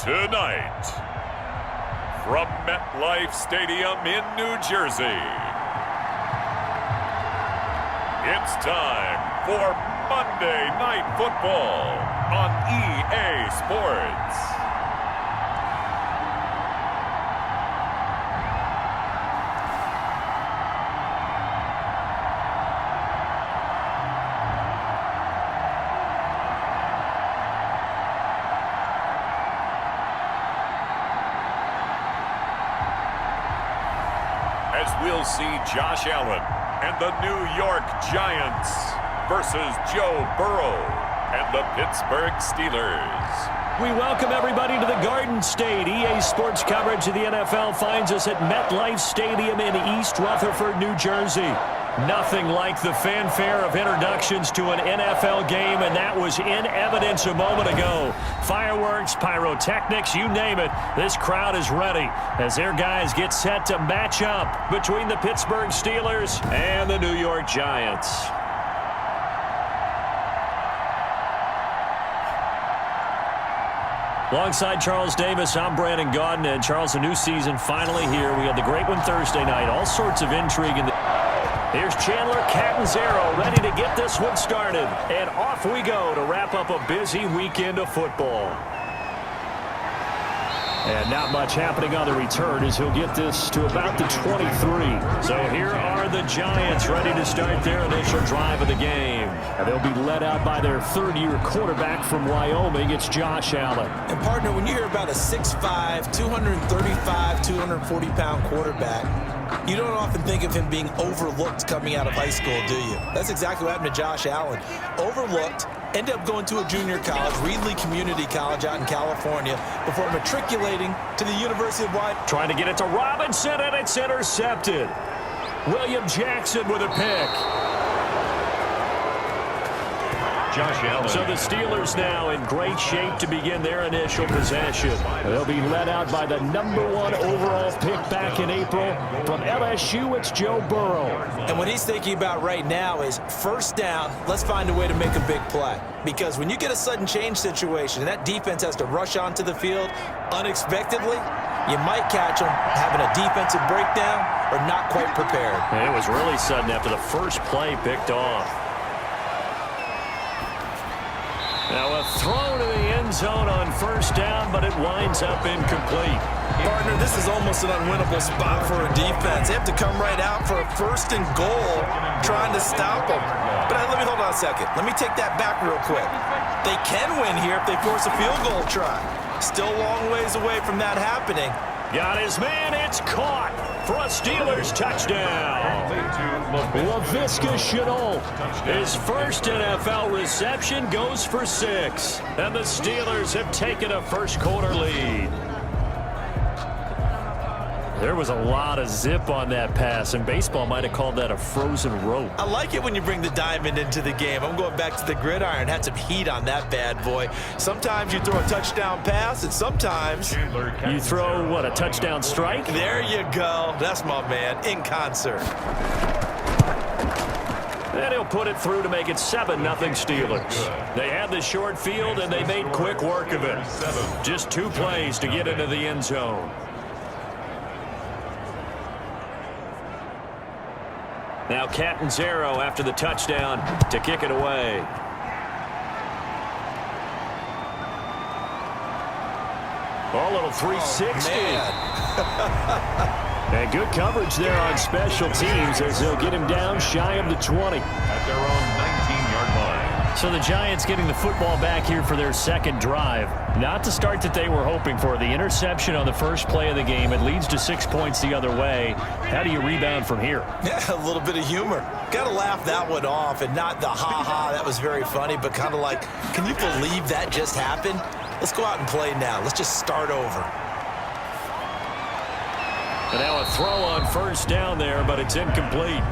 Tonight, from MetLife Stadium in New Jersey, it's time for Monday Night Football on EA Sports. As we'll see Josh Allen and the New York Giants versus Joe Burrow and the Pittsburgh Steelers. We welcome everybody to the Garden State. EA Sports coverage of the NFL finds us at MetLife Stadium in East Rutherford, New Jersey. Nothing like the fanfare of introductions to an NFL game, and that was in evidence a moment ago. Fireworks, pyrotechnics, you name it. This crowd is ready as their guys get set to match up between the Pittsburgh Steelers and the New York Giants. Alongside Charles Davis, I'm Brandon Gaudin, and Charles, a new season finally here. We had the great one Thursday night, all sorts of intrigue in the... Here's Chandler Catanzaro ready to get this one started. And off we go to wrap up a busy weekend of football. And not much happening on the return as he'll get this to about the 23. So here are the Giants ready to start their initial drive of the game. And they'll be led out by their third-year quarterback from Wyoming. It's Josh Allen. And, partner, when you hear about a 6'5", 235, 240-pound quarterback, you don't often think of him being overlooked coming out of high school, do you? That's exactly what happened to Josh Allen. Overlooked, ended up going to a junior college, Reedley Community College out in California, before matriculating to the University of Wyoming. Trying to get it to Robinson, and it's intercepted. William Jackson with a pick. Josh Allen. So the Steelers now in great shape to begin their initial possession. They'll be led out by the #1 overall pick back in April. From LSU, it's Joe Burrow. And what he's thinking about right now is first down, let's find a way to make a big play. Because when you get a sudden change situation and that defense has to rush onto the field unexpectedly, you might catch them having a defensive breakdown or not quite prepared. And it was really sudden after the first play picked off. Now a throw to the end zone on first down, but it winds up incomplete. Partner, this is almost an unwinnable spot for a defense. They have to come right out for a first and goal trying to stop them. But let me hold on a second. Let me take that back real quick. They can win here if they force a field goal try. Still a long ways away from that happening. Got his man, it's caught for a Steelers touchdown. Laviska Shenault, his first NFL reception goes for 6. And the Steelers have taken a first quarter lead. There was a lot of zip on that pass, and baseball might have called that a frozen rope. I like it when you bring the diamond into the game. I'm going back to the gridiron. Had some heat on that bad boy. Sometimes you throw a touchdown pass, and sometimes you throw, what, a touchdown strike? There you go. That's my man, in concert. And he'll put it through to make it 7-0 Steelers. They had the short field, and they made quick work of it. Just 2 plays to get into the end zone. Now Catanzaro after the touchdown to kick it away. Oh, a little 360. And good coverage there on special teams as they'll get him down shy of the 20. At their own 19-yard line. So the Giants getting the football back here for their second drive. Not the start that they were hoping for. The interception on the first play of the game. It leads to 6 points the other way. How do you rebound from here? Yeah, a little bit of humor. Got to laugh that one off and not the ha-ha. That was very funny, but kind of like, can you believe that just happened? Let's go out and play now. Let's just start over. And now a throw on first down there, but it's incomplete.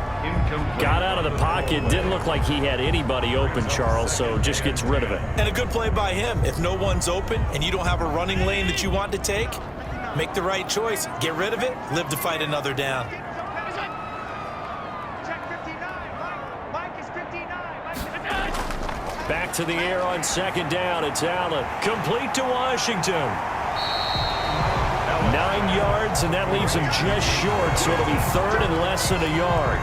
Got out of the pocket. Didn't look like he had anybody open, Charles, so just gets rid of it. And a good play by him. If no one's open and you don't have a running lane that you want to take, make the right choice. Get rid of it. Live to fight another down. Back to the air on second down. It's Allen. Complete to Washington. 9 yards, and that leaves him just short, so it'll be third and less than a yard.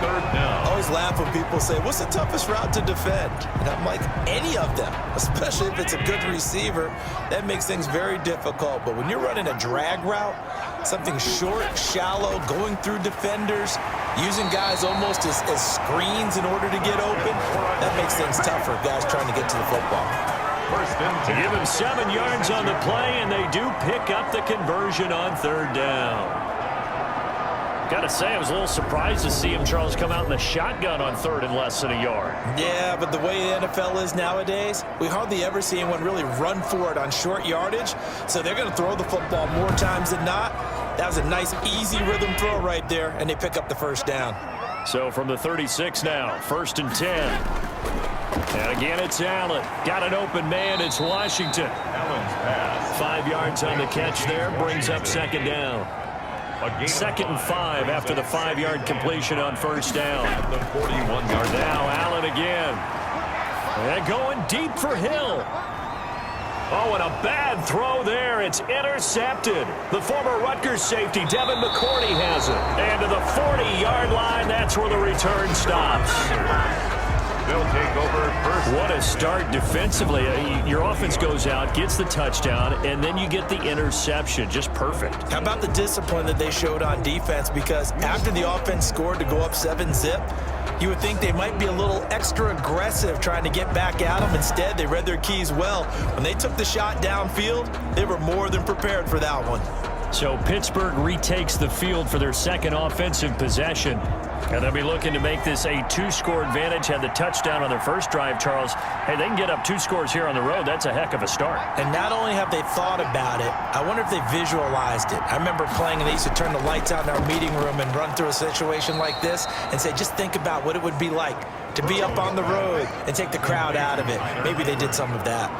Third down. I always laugh when people say, what's the toughest route to defend? And I'm like, any of them, especially if it's a good receiver. That makes things very difficult. But when you're running a drag route, something short, shallow, going through defenders, using guys almost as screens in order to get open, that makes things tougher, guys trying to get to the football. First and 10. Give him 7 yards on the play, and they do pick up the conversion on third down. Got to say, I was a little surprised to see him, Charles, come out in the shotgun on third and less than a yard. Yeah, but the way the NFL is nowadays, we hardly ever see anyone really run for it on short yardage. So they're going to throw the football more times than not. That was a nice, easy rhythm throw right there, and they pick up the first down. So from the 36 now, first and 10. And again, it's Allen. Got an open man. It's Washington. Allen's pass. 5 yards on the catch there. Brings up second down. Second and 5 after the 5-yard completion on first down. At the 41-yard line. Now Allen again. And going deep for Hill. Oh, and a bad throw there. It's intercepted. The former Rutgers safety, Devin McCourty, has it. And to the 40-yard line, that's where the return stops. They'll take over first. What a start defensively. Your offense goes out, gets the touchdown, and then you get the interception. Just perfect. How about the discipline that they showed on defense? Because after the offense scored to go up 7-zip, you would think they might be a little extra aggressive trying to get back at them. Instead, they read their keys well. When they took the shot downfield, they were more than prepared for that one. So Pittsburgh retakes the field for their second offensive possession. And they'll be looking to make this a 2-score advantage. Had the touchdown on their first drive, Charles. Hey, they can get up 2 scores here on the road. That's a heck of a start. And not only have they thought about it, I wonder if they visualized it. I remember playing, and they used to turn the lights out in our meeting room and run through a situation like this and say, just think about what it would be like to be up on the road and take the crowd out of it. Maybe they did some of that.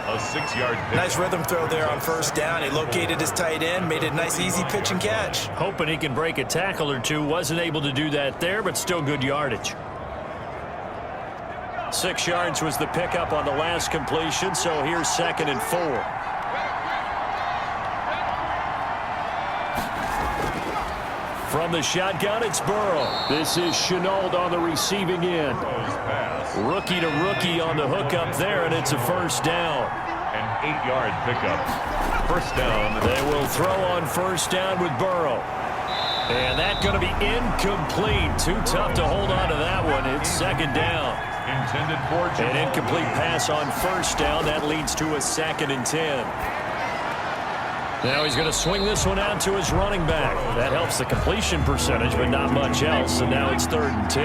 A 6-yard pitch. Nice rhythm throw there on first down. He located his tight end, made it a nice, easy pitch and catch. Hoping he can break a tackle or two. Wasn't able to do that there, but still good yardage. 6 yards was the pickup on the last completion, so here's second and 4. From the shotgun, it's Burrow. This is Chenault on the receiving end. Rookie to rookie on the hookup there, and it's a first down. An 8-yard pickup. First down. They will throw on first down with Burrow. And that's going to be incomplete. Too tough to hold on to that one. It's second down. Intended for An incomplete pass on first down. That leads to a 2nd and 10. Now he's going to swing this one out to his running back. That helps the completion percentage, but not much else. And now it's 3rd and 10.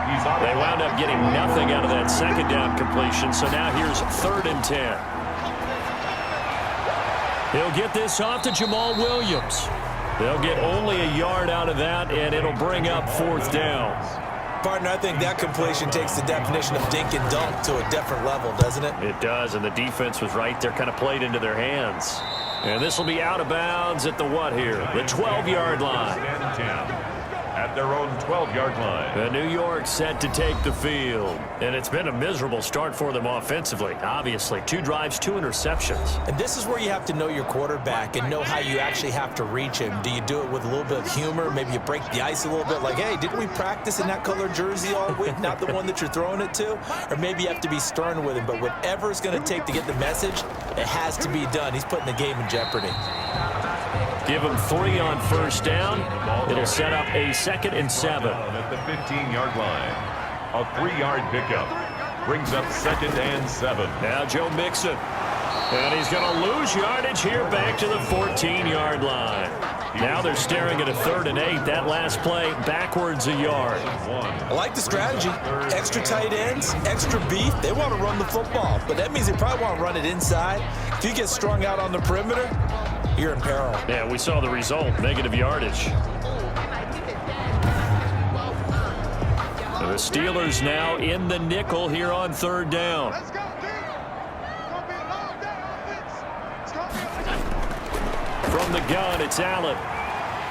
They wound up getting nothing out of that second down completion, so now here's 3rd and 10. He'll get this off to Jamal Williams. They'll get only a yard out of that, and it'll bring up 4th down. Partner, I think that completion takes the definition of dink and dunk to a different level, doesn't it? It does, and the defense was right there, kind of played into their hands. And this will be out of bounds at the what here? The 12-yard line. At their own 12-yard line. The New York set to take the field. And it's been a miserable start for them offensively. Obviously, 2 drives, 2 interceptions. And this is where you have to know your quarterback and know how you actually have to reach him. Do you do it with a little bit of humor? Maybe you break the ice a little bit like, hey, didn't we practice in that color jersey all week? Not the one that you're throwing it to? Or maybe you have to be stern with him. But whatever it's going to take to get the message, it has to be done. He's putting the game in jeopardy. Give him 3 on first down. It'll set up a 2nd and 7. At the 15-yard line. A 3-yard pickup. Brings up 2nd and 7. Now Joe Mixon. And he's going to lose yardage here back to the 14-yard line. Now they're staring at a 3rd and 8. That last play backwards a yard. I like the strategy. Extra tight ends, extra beef. They want to run the football, but that means they probably want to run it inside. If you get strung out on the perimeter, you're in peril. Yeah, we saw the result, negative yardage. The Steelers now in the nickel here on 3rd down. From the gun, it's Allen.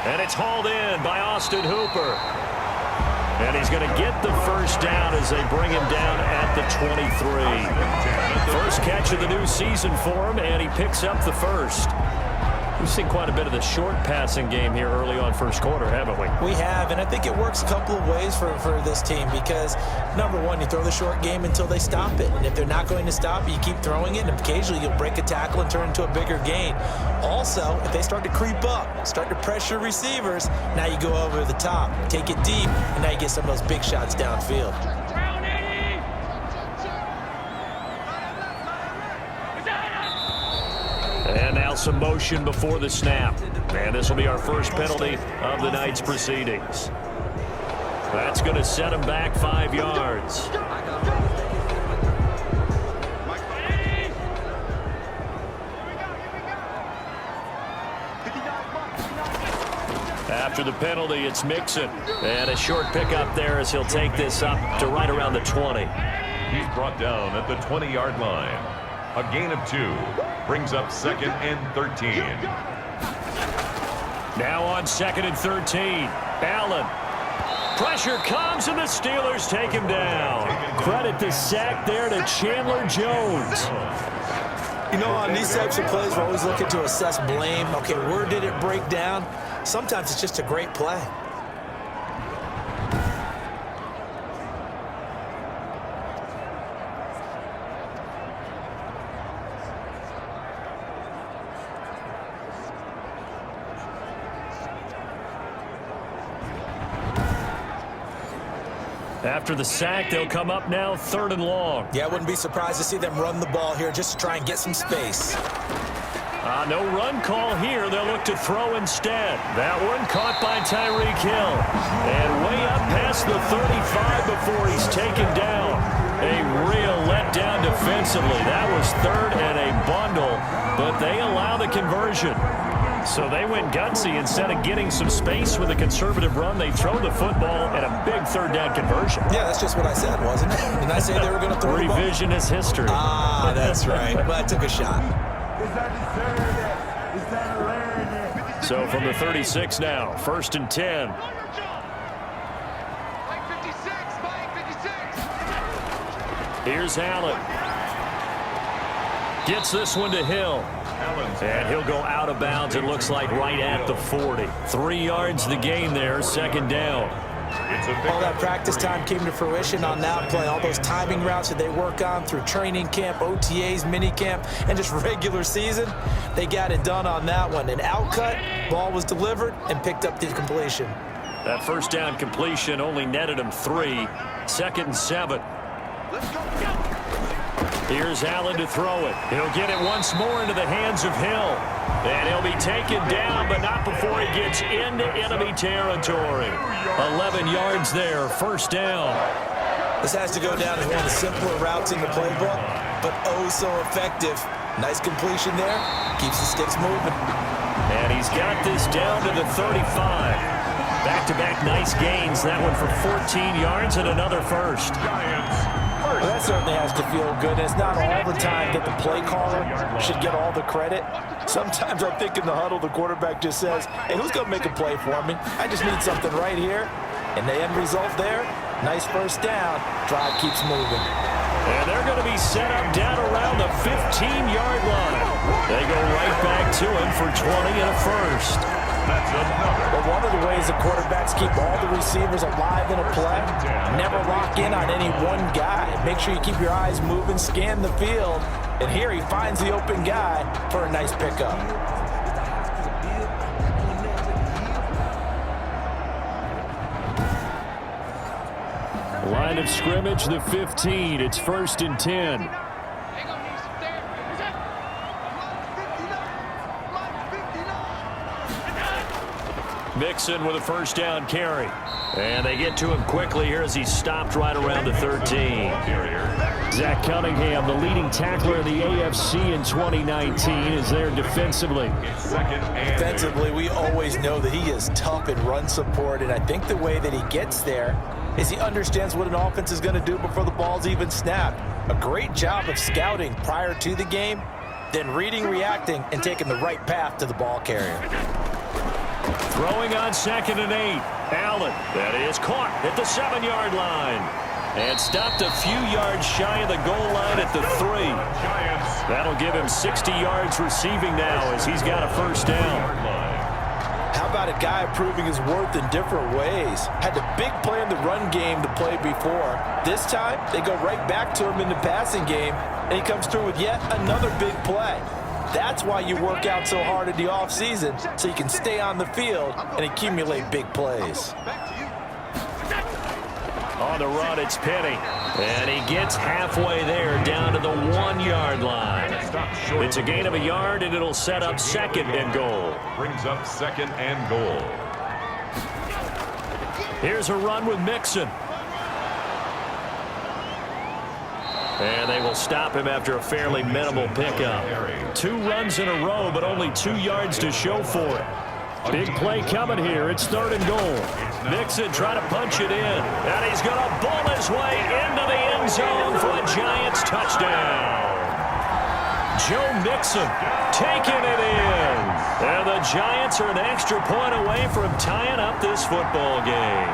And it's hauled in by Austin Hooper. And he's going to get the first down as they bring him down at the 23. First catch of the new season for him, and he picks up the first. We've seen quite a bit of the short passing game here early on first quarter, haven't we? We have, and I think it works a couple of ways for this team because, number one, you throw the short game until they stop it. And if they're not going to stop it, you keep throwing it, and occasionally you'll break a tackle and turn it into a bigger gain. Also, if they start to creep up, start to pressure receivers, now you go over the top, take it deep, and now you get some of those big shots downfield. And now some motion before the snap. And this will be our first penalty of the night's proceedings. That's going to set him back 5 yards. After the penalty, it's Mixon. And a short pickup there as he'll take this up to right around the 20. He's brought down at the 20-yard line. A gain of 2 brings up 2nd and 13. Now on 2nd and 13. Allen. Pressure comes and the Steelers take him down. Credit the sack there to Chandler Jones. You know, on these types of plays, we're always looking to assess blame. Okay, where did it break down? Sometimes it's just a great play. After the sack, they'll come up now 3rd and long. Yeah, I wouldn't be surprised to see them run the ball here just to try and get some space. No run call here. They'll look to throw instead. That one caught by Tyreek Hill. And way up past the 35 before he's taken down. A real letdown defensively. That was 3rd and a bundle, but they allow the conversion. So they went gutsy. Instead of getting some space with a conservative run, they throw the football and a big 3rd down conversion. Yeah, that's just what I said, wasn't it? Didn't I say they were going to throw the ball? Revisionist history. Ah, that's right. Well, I took a shot. So from the 36 now, 1st and 10. Here's Allen. Gets this one to Hill. And he'll go out of bounds, it looks like, right at the 40. 3 yards the gain there, 2nd down. All that practice time came to fruition on that play. All those timing routes that they work on through training camp, OTAs, minicamp, and just regular season, they got it done on that one. An outcut, ball was delivered, and picked up the completion. That 1st down completion only netted him 3. 2nd and 7. Here's Allen to throw it. He'll get it once more into the hands of Hill. And he'll be taken down, but not before he gets into enemy territory. 11 yards there, 1st down. This has to go down as one of the simpler routes in the playbook, but oh so effective. Nice completion there. Keeps the sticks moving. And he's got this down to the 35. Back-to-back nice gains. That one for 14 yards and another 1st. Well, that certainly has to feel good. And it's not all the time that the play caller should get all the credit. Sometimes I think in the huddle, the quarterback just says, hey, who's going to make a play for me? I just need something right here. And the end result there, nice 1st down. Drive keeps moving. And they're going to be set up down around the 15-yard line. They go right back to him for 20 and a 1st. But one of the ways the quarterbacks keep all the receivers alive in a play, never lock in on any one guy. Make sure you keep your eyes moving, scan the field, and here he finds the open guy for a nice pickup. Line of scrimmage, the 15. It's 1st and 10. Mixon with a 1st down carry. And they get to him quickly here as he's stopped right around the 13. Zach Cunningham, the leading tackler of the AFC in 2019, is there defensively. Defensively, we always know that he is tough in run support, and I think the way that he gets there is he understands what an offense is going to do before the ball's even snapped. A great job of scouting prior to the game, then reading, reacting, and taking the right path to the ball carrier. Throwing on 2nd and 8. Allen, that is caught at the 7-yard line. And stopped a few yards shy of the goal line at the 3. That'll give him 60 yards receiving now as he's got a first down. How about a guy proving his worth in different ways? Had the big play in the run game to play before. This time, they go right back to him in the passing game, and he comes through with yet another big play. That's why you work out so hard in the offseason, so you can stay on the field and accumulate big plays. On the run, it's Penny. And he gets halfway there down to the 1-yard line. It's a gain of a yard, and it'll set up second and goal. Brings up second and goal. Here's a run with Mixon. And they will stop him after a fairly minimal pickup. 2 runs in a row, but only 2 yards to show for it. Big play coming here. It's third and goal. Mixon trying to punch it in. And he's going to ball his way into the end zone for a Giants touchdown. Joe Mixon taking it in. And the Giants are an extra point away from tying up this football game.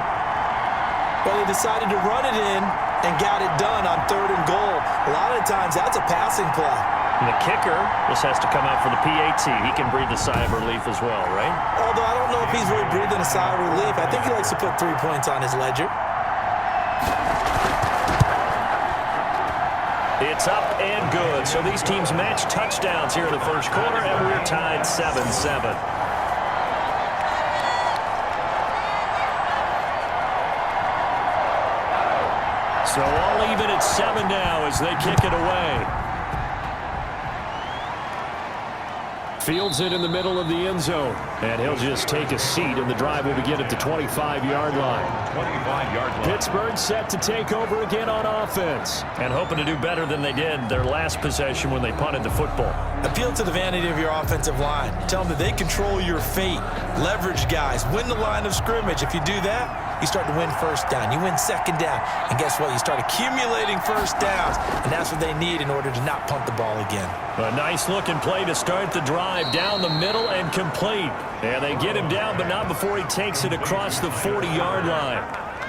Well, they decided to run it in and got it done on third and goal. A lot of times, that's a passing play. And the kicker just has to come out for the PAT. He can breathe a sigh of relief as well, right? Although I don't know if he's really breathing a sigh of relief. I think he likes to put 3 points on his ledger. It's up and good. So these teams match touchdowns here in the first quarter, and we're tied 7-7. So all even at 7 now as they kick it away. Fields it in the middle of the end zone. And he'll just take a seat, and the drive will begin at the 25-yard line. 25-yard line. Pittsburgh set to take over again on offense, and hoping to do better than they did their last possession when they punted the football. Appeal to the vanity of your offensive line. Tell them that they control your fate. Leverage guys. Win the line of scrimmage. If you do that, you start to win first down. You win second down. And guess what? You start accumulating first downs. And that's what they need in order to not punt the ball again. A nice-looking play to start the drive down the middle and complete. And they get him down, but not before he takes it across the 40-yard line.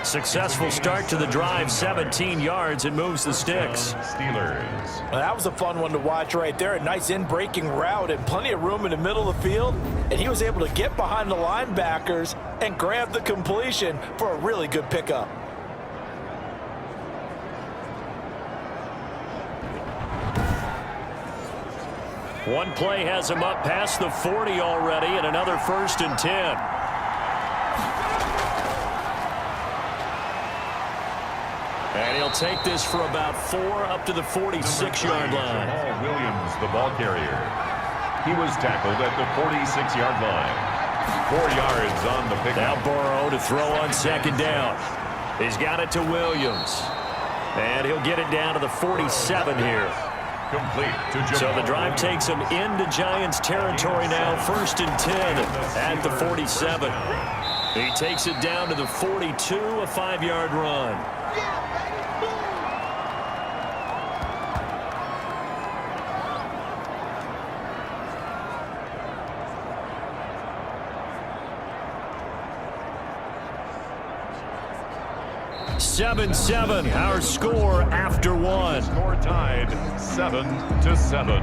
Successful start to the drive, 17 yards, and moves the sticks. Steelers. Well, that was a fun one to watch right there. A nice in-breaking route and plenty of room in the middle of the field. And he was able to get behind the linebackers and grab the completion for a really good pickup. One play has him up past the 40 already, and another 1st and 10. And he'll take this for about 4 up to the 46-yard line. Paul Williams, the ball carrier. He was tackled at the 46-yard line. 4 yards on the pickup. Now Burrow to throw on second down. He's got it to Williams. And he'll get it down to the 47 here. Complete to So the drive takes him into Giants territory now. 1st and 10 at the 47. He takes it down to the 42, a 5-yard run. (7-7), our score after one. Score tied 7-7.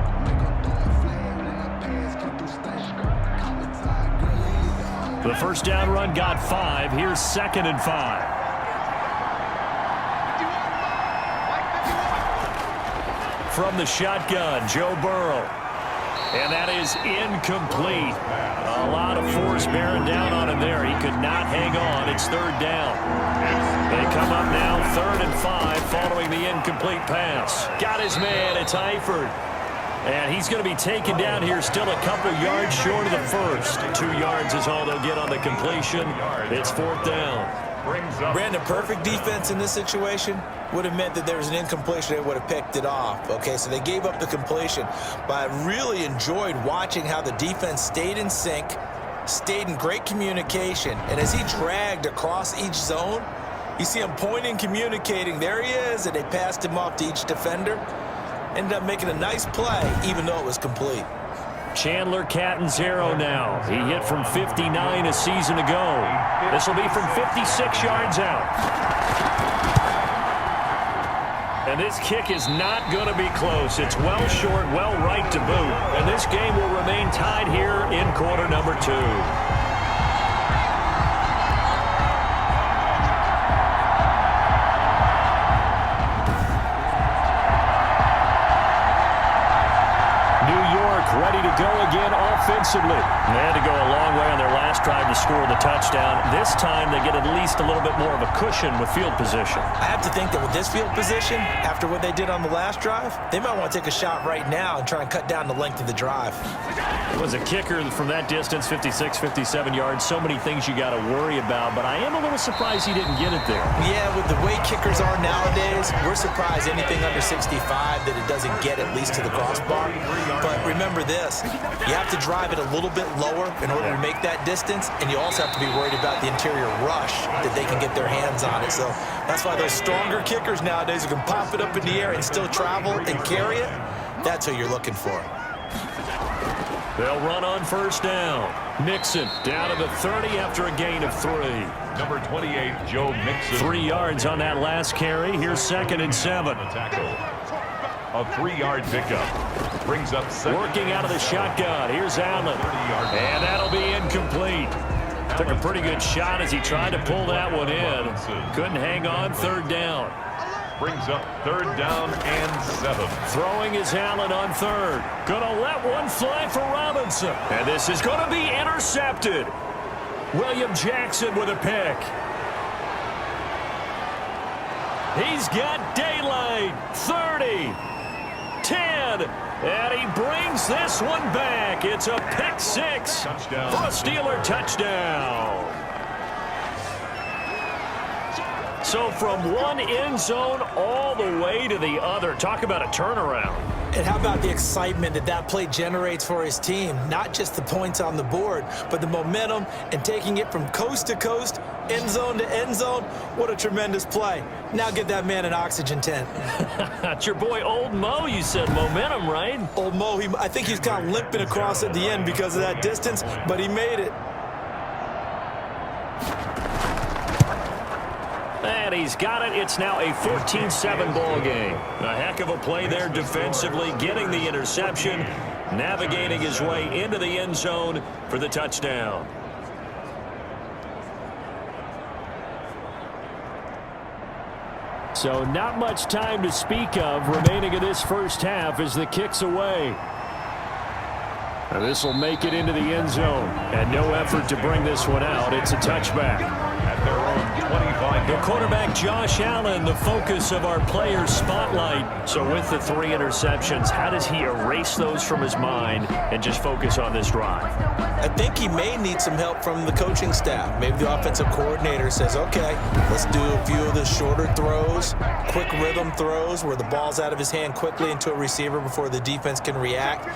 The first down run got 5. Here's 2nd and 5. From the shotgun, Joe Burrow. And that is incomplete. A lot of force bearing down on him there. He could not hang on. It's 3rd down. They come up now 3rd and 5 following the incomplete pass. Got his man. It's Eifert. And he's going to be taken down here still a couple yards short of the first. 2 yards is all they'll get on the completion. It's 4th down. Brandon, perfect defense in this situation would have meant that there was an incompletion. They would have picked it off. Okay, so they gave up the completion. But I really enjoyed watching how the defense stayed in sync, stayed in great communication. And as he dragged across each zone, you see him pointing, communicating. There he is, and they passed him off to each defender. Ended up making a nice play, even though it was complete. Chandler Catanzaro now. He hit from 59 a season ago. This will be from 56 yards out. And this kick is not going to be close. It's well short, well right to boot. And this game will remain tied here in quarter number 2. Ready to go again offensively. They had to go a long way on their last drive to score the touchdown. This time they get at least a little bit more of a cushion with field position. I have to think that with this field position, after what they did on the last drive, they might want to take a shot right now and try and cut down the length of the drive. It was a kicker from that distance, 56, 57 yards. So many things you got to worry about, but I am a little surprised he didn't get it there. Yeah, with the way kickers are nowadays, we're surprised anything under 65 that it doesn't get at least to the crossbar. But remember this, you have to drive it a little bit lower in order to make that distance, and you also have to be worried about the interior rush that they can get their hands on it. So that's why those stronger kickers nowadays who can pop it up in the air and still travel and carry it, that's what you're looking for. They'll run on first down. Mixon down to the 30 after a gain of 3. Number 28, Joe Mixon. 3 yards on that last carry. Here's 2nd and 7. A 3-yard pickup. Brings up 7. Working out of the shotgun. Here's Allen. And that'll be incomplete. Took a pretty good shot as he tried to pull that one in. Couldn't hang on. 3rd down. Brings up 3rd down and 7. Throwing is Allen on 3rd. Gonna let one fly for Robinson. And this is gonna be intercepted. William Jackson with a pick. He's got daylight. 30. 10. And he brings this one back. It's a pick 6 Touchdown. for a Steeler touchdown. So from one end zone all the way to the other. Talk about a turnaround. And how about the excitement that that play generates for his team? Not just the points on the board, but the momentum and taking it from coast to coast, end zone to end zone. What a tremendous play. Now get that man an oxygen tent. It's your boy Old Mo, you said. Momentum, right? Old Mo, I think he's kind of limping across at the end because of that distance, but he made it. And he's got it. It's now a 14-7 ball game. A heck of a play there defensively, getting the interception, navigating his way into the end zone for the touchdown. So not much time to speak of remaining in this first half as the kick's away. This will make it into the end zone. And no effort to bring this one out. It's a touchback. At their own 25. The quarterback, Josh Allen, the focus of our players' spotlight. So with the 3 interceptions, how does he erase those from his mind and just focus on this drive? I think he may need some help from the coaching staff. Maybe the offensive coordinator says, okay, let's do a few of the shorter throws, quick rhythm throws where the ball's out of his hand quickly into a receiver before the defense can react.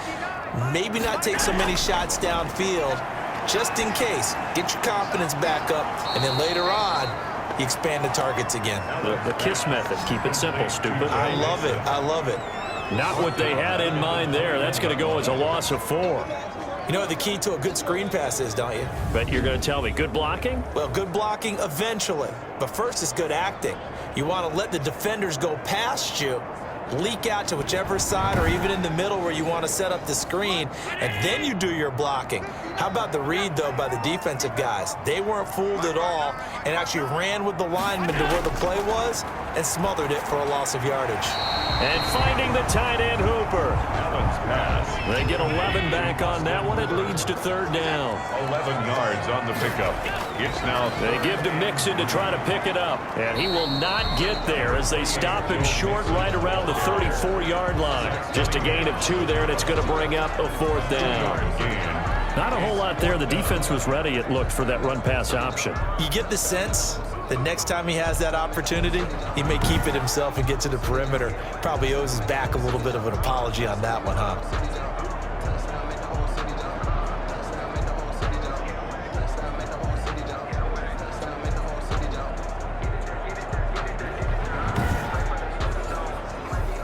Maybe not take so many shots downfield, just in case. Get your confidence back up, and then later on, you expand the targets again. The KISS method. Keep it simple, stupid. I love it. I love it. Not what they had in mind there. That's going to go as a loss of 4. You know what the key to a good screen pass is, don't you? But you're going to tell me, good blocking? Well, good blocking eventually. But first is good acting. You want to let the defenders go past you, leak out to whichever side or even in the middle where you want to set up the screen, and then you do your blocking. How about the read, though, by the defensive guys? They weren't fooled at all and actually ran with the lineman to where the play was and smothered it for a loss of yardage. And finding the tight end, Hooper. Allen's pass. They get 11 back on that one. It leads to 3rd down. 11 yards on the pickup. It's now. They give to Mixon to try to pick it up. And he will not get there as they stop him short right around the 34-yard line. Just a gain of 2 there, and it's going to bring up a 4th down. Not a whole lot there. The defense was ready, it looked, for that run-pass option. You get the sense that next time he has that opportunity, he may keep it himself and get to the perimeter. Probably owes his back a little bit of an apology on that one, huh?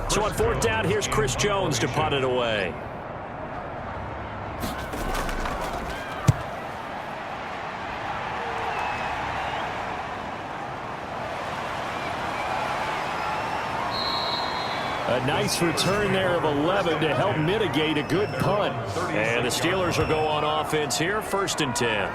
So on 4th down, here's Chris Jones to punt it away. A nice return there of 11 to help mitigate a good punt. And the Steelers will go on offense here, 1st and 10.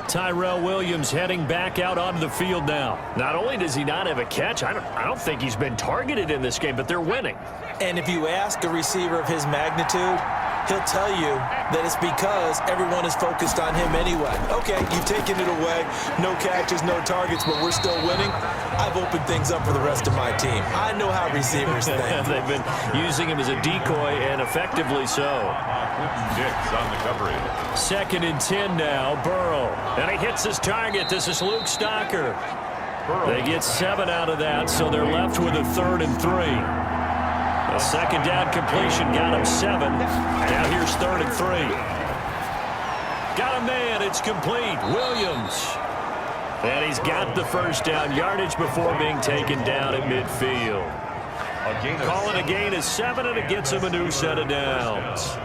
Tyrell Williams heading back out onto the field now. Not only does he not have a catch, I don't think he's been targeted in this game, but they're winning. And if you ask a receiver of his magnitude, he'll tell you that it's because everyone is focused on him anyway. Okay, you've taken it away. No catches, no targets, but we're still winning. I've opened things up for the rest of my team. I know how receivers think. They've been using him as a decoy, and effectively so. On the coverage. 2nd and 10 now, Burrow. And he hits his target. This is Luke Stocker. They get 7 out of that, so they're left with a 3rd and 3. A 2nd down completion got him 7. Now here's 3rd and 3. Got a man. It's complete. Williams. And he's got the 1st down yardage before being taken down at midfield. Call it a gain of 7, and it gets him a new set of downs.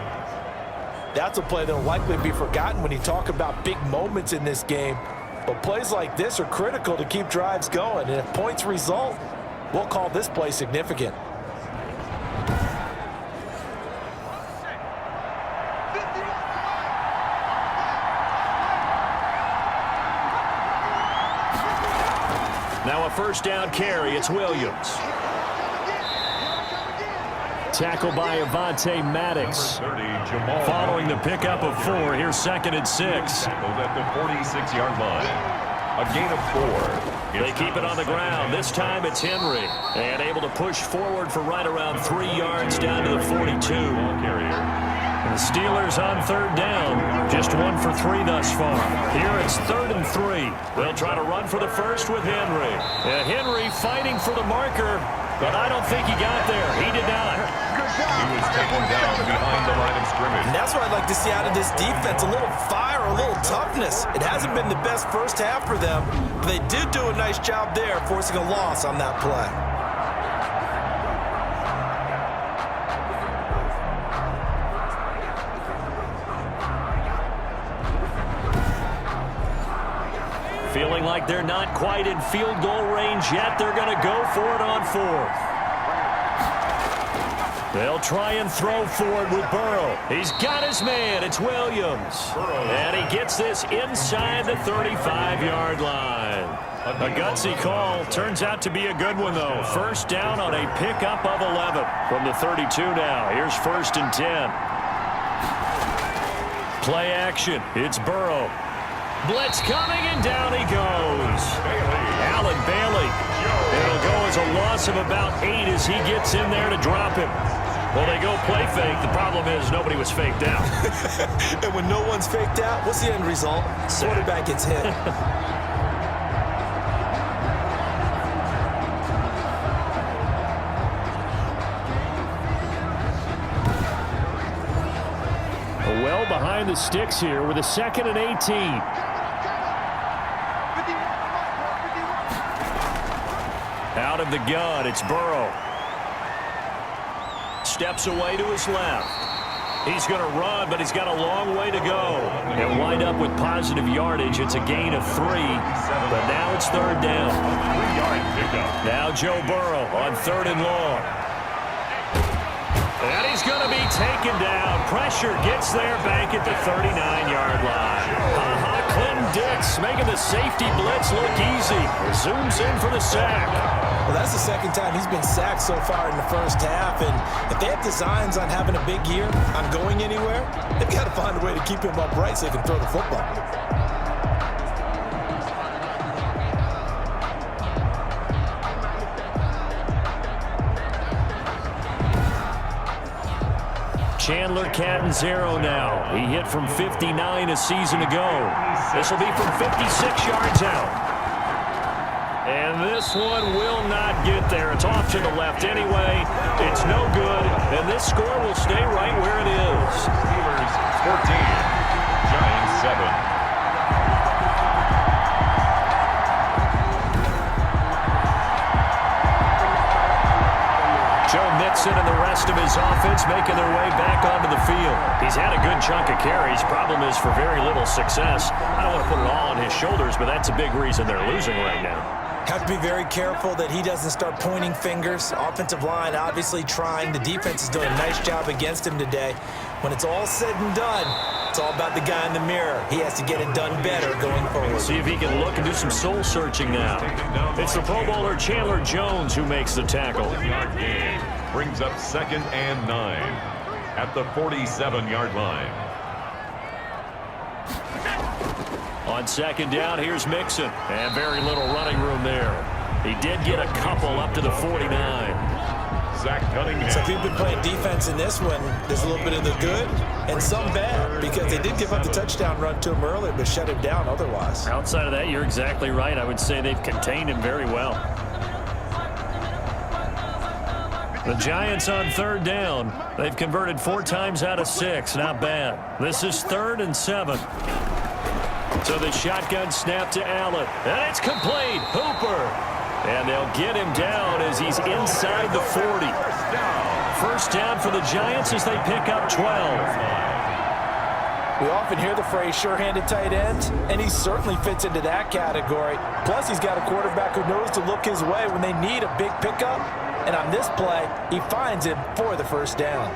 That's a play that will likely be forgotten when you talk about big moments in this game. But plays like this are critical to keep drives going. And if points result, we'll call this play significant. Now a 1st down carry. It's Williams. Tackled by Avonte Maddox. Following the pickup of 4, here's 2nd and 6. At the 46-yard line. A gain of 4. They keep it on the ground. This time it's Henry. And able to push forward for right around 3 yards down to the 42. And the Steelers on 3rd down. Just 1 for 3 thus far. Here it's 3rd and 3. They'll try to run for the 1st with Henry. And Henry fighting for the marker, but I don't think he got there. He did not. He was taken down behind the line of scrimmage. And that's what I'd like to see out of this defense. A little fire, a little toughness. It hasn't been the best first half for them, but they did do a nice job there, forcing a loss on that play. Feeling like they're not quite in field goal range yet. They're going to go for it on 4th. They'll try and throw for it with Burrow. He's got his man. It's Williams. And he gets this inside the 35-yard line. A gutsy call. Turns out to be a good one, though. 1st down on a pickup of 11 from the 32 now. Here's 1st and 10. Play action. It's Burrow. Blitz coming, and down he goes. Allen Bailey. It'll go as a loss of about 8 as he gets in there to drop him. Well, they go play fake. The problem is nobody was faked out. And when no one's faked out, what's the end result? Quarterback gets hit. Well behind the sticks here with a 2nd and 18. Out of the gun, it's Burrow. Steps away to his left. He's going to run, but he's got a long way to go. And wind up with positive yardage. It's a gain of 3, but now it's 3rd down. Now Joe Burrow on 3rd and long. And he's going to be taken down. Pressure gets there back at the 39-yard line. Clinton Dix making the safety blitz look easy. Zooms in for the sack. Well, that's the 2nd time he's been sacked so far in the first half. And if they have designs on having a big year, on going anywhere, they've got to find a way to keep him upright so he can throw the football. Chandler Catanzaro now. He hit from 59 a season ago. This will be from 56 yards out. And this one will not get there. It's off to the left anyway. It's no good. And this score will stay right where it is. Steelers 14, Giants 7. Joe Mixon and the rest of his offense making their way back onto the field. He's had a good chunk of carries. Problem is for very little success. I don't want to put it all on his shoulders, but that's a big reason they're losing right now. Have to be very careful that he doesn't start pointing fingers. Offensive line obviously trying. The defense is doing a nice job against him today. When it's all said and done, it's all about the guy in the mirror. He has to get it done better going forward. See if he can look and do some soul searching now. It's the Pro Bowler Chandler Jones who makes the tackle. Yard gain brings up 2nd and 9 at the 47-yard line. On 2nd down, here's Mixon. And very little running room there. He did get a couple up to the 49. Zach Cunningham. So if you've been playing defense in this one, there's a little bit of the good and some bad, because they did give up the touchdown run to him earlier, but shut him down otherwise. Outside of that, you're exactly right. I would say they've contained him very well. The Giants on 3rd down. They've converted 4 times out of 6. Not bad. This is 3rd and 7. So the shotgun snap to Allen. And it's complete. Hooper. And they'll get him down as he's inside the 40. First down for the Giants as they pick up 12. We often hear the phrase sure-handed tight end, and he certainly fits into that category. Plus, he's got a quarterback who knows to look his way when they need a big pickup. And on this play, he finds him for the first down.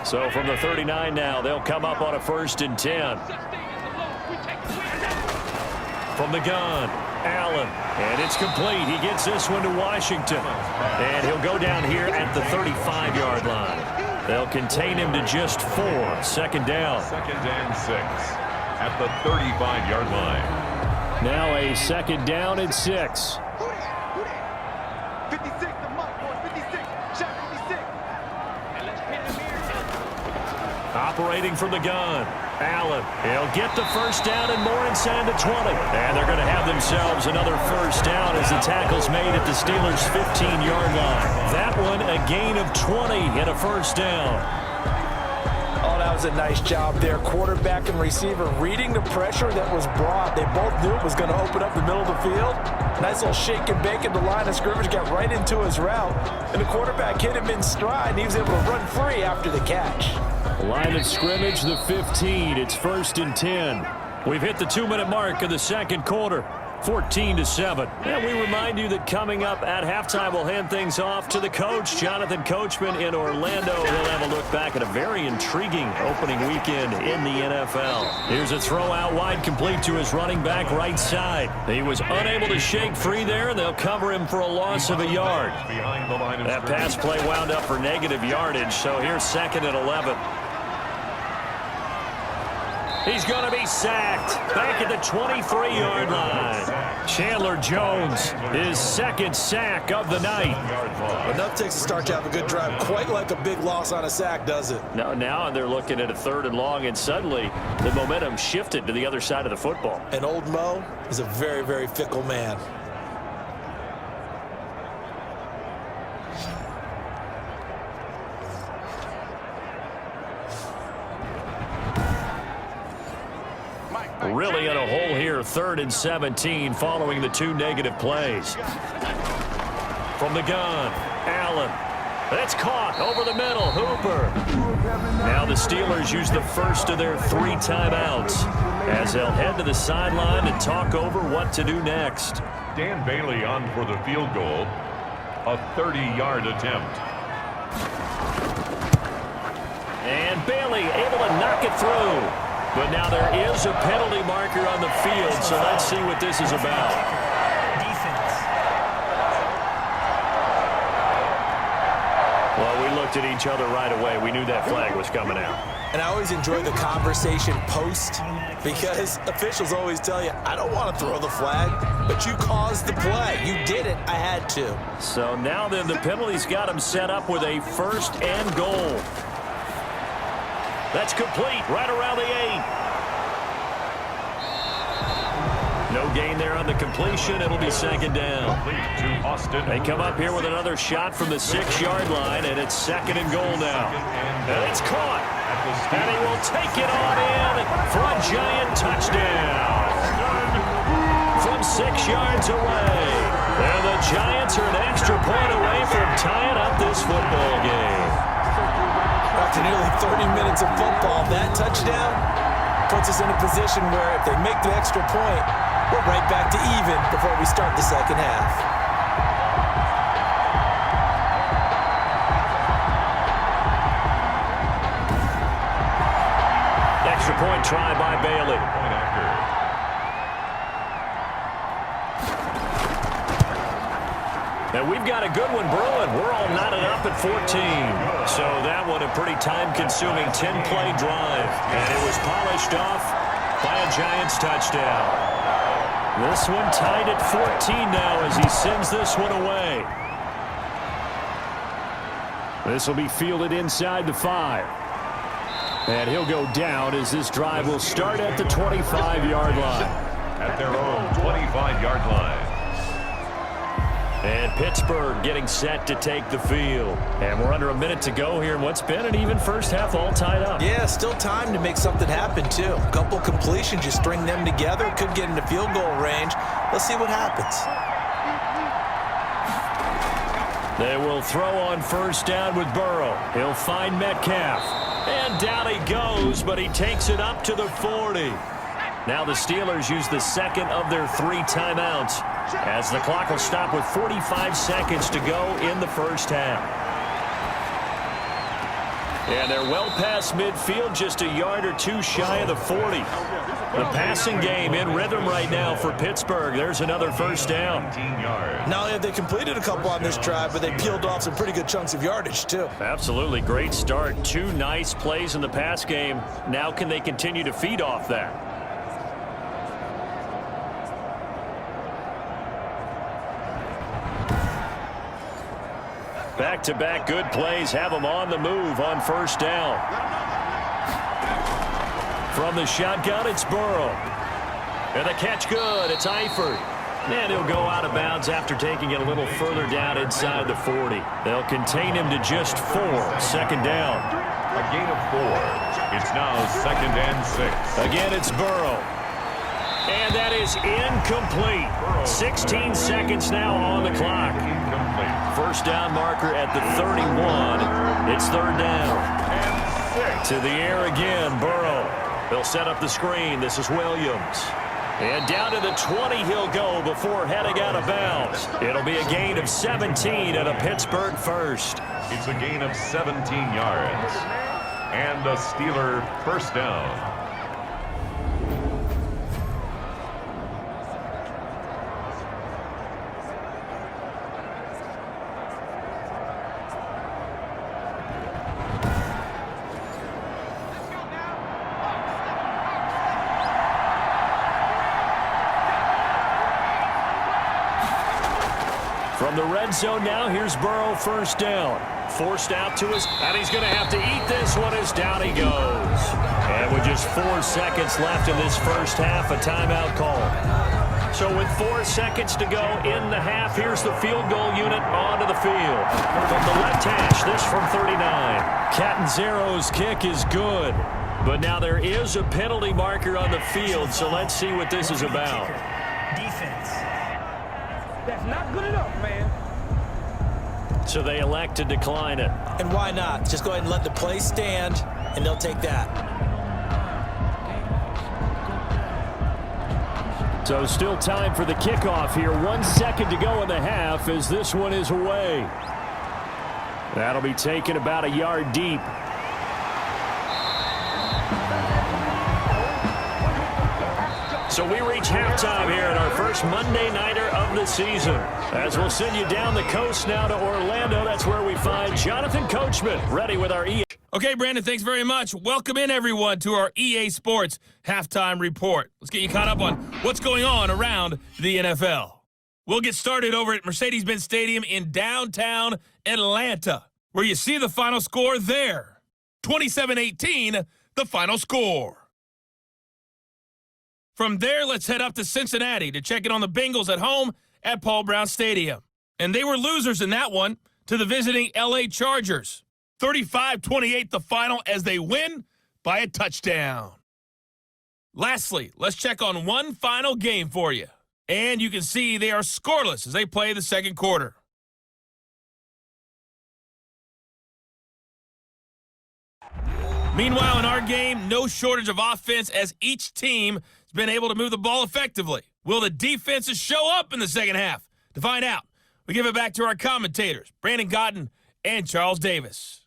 So from the 39 now, they'll come up on a 1st and 10. From the gun, Allen. And it's complete. He gets this one to Washington. And he'll go down here at the 35-yard line. They'll contain him to just 4. 2nd down. 2nd and 6 at the 35-yard line. Now a 2nd down and 6. Operating from the gun, Allen. He'll get the first down and more inside the 20. And they're going to have themselves another first down as the tackle's made at the Steelers' 15-yard line. That one a gain of 20 and a first down. Oh, that was a nice job there. Quarterback and receiver reading the pressure that was brought. They both knew it was going to open up the middle of the field. Nice little shake and bake at the line of scrimmage, got right into his route. And the quarterback hit him in stride, and he was able to run free after the catch. Line of scrimmage, the 15. It's 1st and 10. We've hit the 2-minute mark of the 2nd quarter. 14-7. And we remind you that coming up at halftime, we'll hand things off to the coach, Jonathan Coachman in Orlando. He'll have a look back at a very intriguing opening weekend in the NFL. Here's a throw out wide, complete to his running back right side. He was unable to shake free there, and they'll cover him for a loss of a yard. That pass play wound up for negative yardage, so here's 2nd and 11. He's going to be sacked back at the 23-yard line. Chandler Jones, his 2nd sack of the night. Enough takes to start to have a good drive. Quite like a big loss on a sack, does it? No, now they're looking at a 3rd and long, and suddenly the momentum shifted to the other side of the football. And old Mo is a very, very fickle man. Really in a hole here, 3rd and 17 following the 2 negative plays. From the gun, Allen. That's caught over the middle, Hooper. Now the Steelers use the first of their 3 timeouts as they'll head to the sideline to talk over what to do next. Dan Bailey on for the field goal, a 30-yard attempt. And Bailey able to knock it through. But now there is a penalty marker on the field, so let's see what this is about. Well, we looked at each other right away. We knew that flag was coming out. And I always enjoy the conversation post, because officials always tell you, I don't want to throw the flag, but you caused the play. You did it. I had to. So now then the penalty's got him set up with a 1st and goal. That's complete right around the 8. No gain there on the completion. It'll be 2nd down. They come up here with another shot from the 6-yard line, and it's 2nd and goal now. And it's caught. And he will take it on in for a giant touchdown. From 6 yards away. And the Giants are an extra point away from tying up this football game. After nearly 30 minutes of football, that touchdown puts us in a position where if they make the extra point, We're right back to even before we start the second half. Extra point try by Bailey. And we've got a good one brewing. We're all knotted up at 14. So that one a pretty time-consuming 10-play drive. And it was polished off by a Giants touchdown. This one tied at 14 now as he sends this one away. This will be fielded inside the 5. And he'll go down as this drive will start at the 25-yard line. At their own 25-yard line. And Pittsburgh getting set to take the field. And we're under a minute to go here in what's been an even first half, all tied up. Yeah, still time to make something happen, too. A couple completions, you string them together, could get into field goal range. Let's see what happens. They will throw on first down with Burrow. He'll find Metcalf. And down he goes, but he takes it up to the 40. Now the Steelers use the second of their 3 timeouts as the clock will stop with 45 seconds to go in the first half. And they're well past midfield, just a yard or two shy of the 40. The passing game in rhythm right now for Pittsburgh. There's another first down. Not only have they completed a couple on this drive, but they peeled off some pretty good chunks of yardage, too. Absolutely. Great start. 2 nice plays in the pass game. Now can they continue to feed off that? Back-to-back good plays have them on the move on first down. From the shotgun, it's Burrow. And the catch good. It's Eifert. And he'll go out of bounds after taking it a little further down inside the 40. They'll contain him to just 4. Second down. A gain of 4. It's now 2nd and 6. Again, it's Burrow. And that is incomplete. 16 seconds now on the clock. First down marker at the 31. It's third down. And 6. To the air again, Burrow. They'll set up the screen. This is Williams. And down to the 20 he'll go before heading out of bounds. It'll be a gain of 17 and a Pittsburgh first. It's a gain of 17 yards. And a Steeler first down. From the red zone now, here's Burrow first down. Forced out to his, and he's going to have to eat this one as down he goes. And with just 4 seconds left in this first half, a timeout call. So with 4 seconds to go in the half, here's the field goal unit onto the field. From the left hash, this from 39. Catanzaro's kick is good. But now there is a penalty marker on the field, so let's see what this is about. Defense. That's not good enough, man. So they elect to decline it. And why not? Just go ahead and let the play stand, and they'll take that. So still time for the kickoff here. 1 second to go in the half as this one is away. That'll be taken about a yard deep. So we reach halftime here in our first Monday Nighter of the season. As we'll send you down the coast now to Orlando. That's where we find Jonathan Coachman ready with our EA. Okay, Brandon, thanks very much. Welcome in, everyone, to our EA Sports Halftime Report. Let's get you caught up on what's going on around the NFL. We'll get started over at Mercedes-Benz Stadium in downtown Atlanta, where you see the final score there. 27-18, the final score. From there, let's head up to Cincinnati to check in on the Bengals at home at Paul Brown Stadium. And they were losers in that one to the visiting LA Chargers. 35-28 the final as they win by a touchdown. Lastly, let's check on one final game for you. And you can see they are scoreless as they play the second quarter. Meanwhile, in our game, no shortage of offense as each team has been able to move the ball effectively. Will the defenses show up in the second half? To find out, we give it back to our commentators, Brandon Cotton and Charles Davis.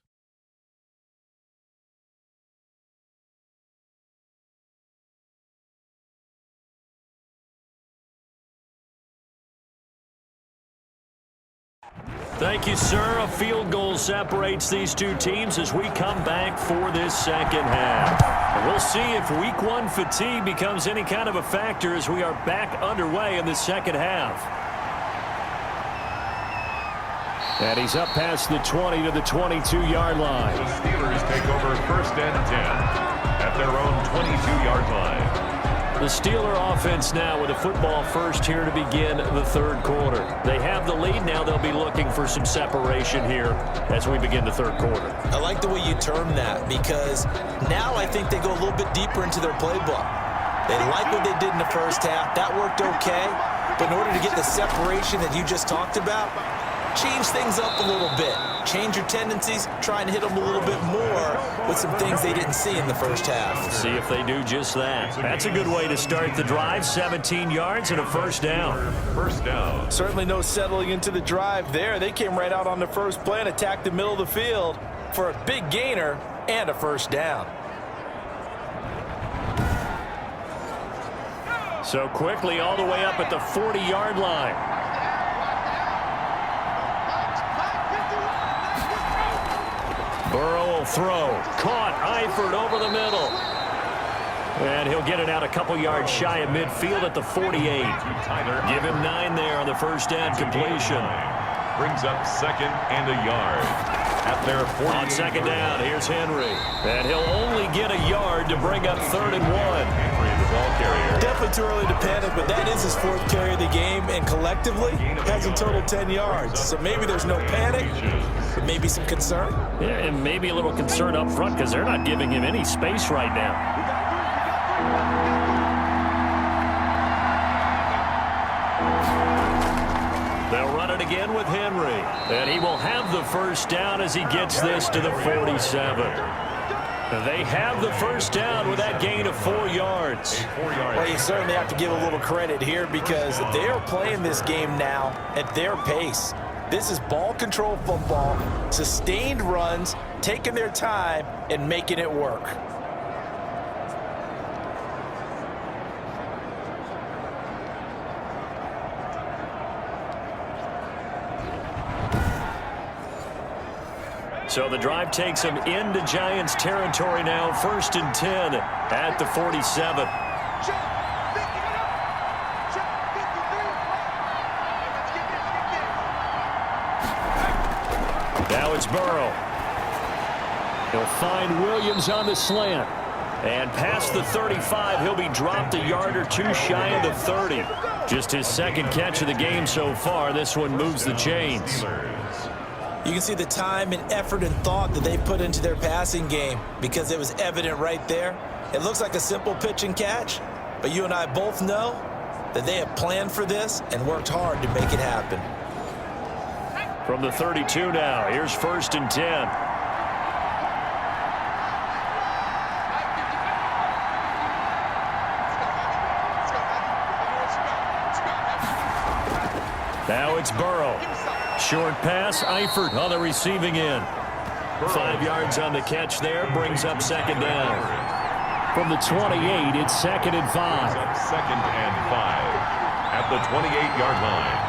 Thank you, sir. A field goal separates these two teams as we come back for this second half. And we'll see if week one fatigue becomes any kind of a factor as we are back underway in the second half. And he's up past the 20 to the 22-yard line. The Steelers take over 1st and 10 at their own 22-yard line. The Steeler offense now with a football first here to begin the third quarter. They have the lead now. They'll be looking for some separation here as we begin the third quarter. I like the way you term that because now I think they go a little bit deeper into their playbook. They like what they did in the first half. That worked okay. But in order to get the separation that you just talked about, change things up a little bit. Change your tendencies, try and hit them a little bit more with some things they didn't see in the first half. We'll see if they do just that. That's a good way to start the drive. 17 yards and a first down. First down. Certainly no settling into the drive there. They came right out on the first play and attacked the middle of the field for a big gainer and a first down. So quickly all the way up at the 40-yard line. Burrow will throw. Caught. Eifert over the middle. And he'll get it out a couple yards shy of midfield at the 48. Give him 9 there on the first down completion. Brings up 2nd and a yard. At their 40. On second down, here's Henry. And he'll only get a yard to bring up 3rd and 1. Henry, the ball carrier. Definitely too early to panic, but that is his 4th carry of the game, and collectively has a total 10 yards. So maybe there's no panic, but maybe some concern. Yeah, and maybe a little concern up front because they're not giving him any space right now. They'll run it again with Henry. And he will have the first down as he gets this to the 47. They have the first down with that gain of 4 yards. Well, you certainly have to give a little credit here because they are playing this game now at their pace. This is ball control football, sustained runs, taking their time and making it work. So the drive takes him into Giants territory now. 1st and 10 at the 47. Now it's Burrow. He'll find Williams on the slant. And past the 35, he'll be dropped a yard or 2 shy of the 30. Just his 2nd catch of the game so far. This one moves the chains. You can see the time and effort and thought that they put into their passing game because it was evident right there. It looks like a simple pitch and catch, but you and I both know that they have planned for this and worked hard to make it happen. From the 32 now, here's 1st and 10. Now it's Burrow. Short pass, Eifert on the receiving end. 5 yards on the catch there, brings up 2nd down. From the 28, it's 2nd and 5. 2nd and 5 at the 28-yard line.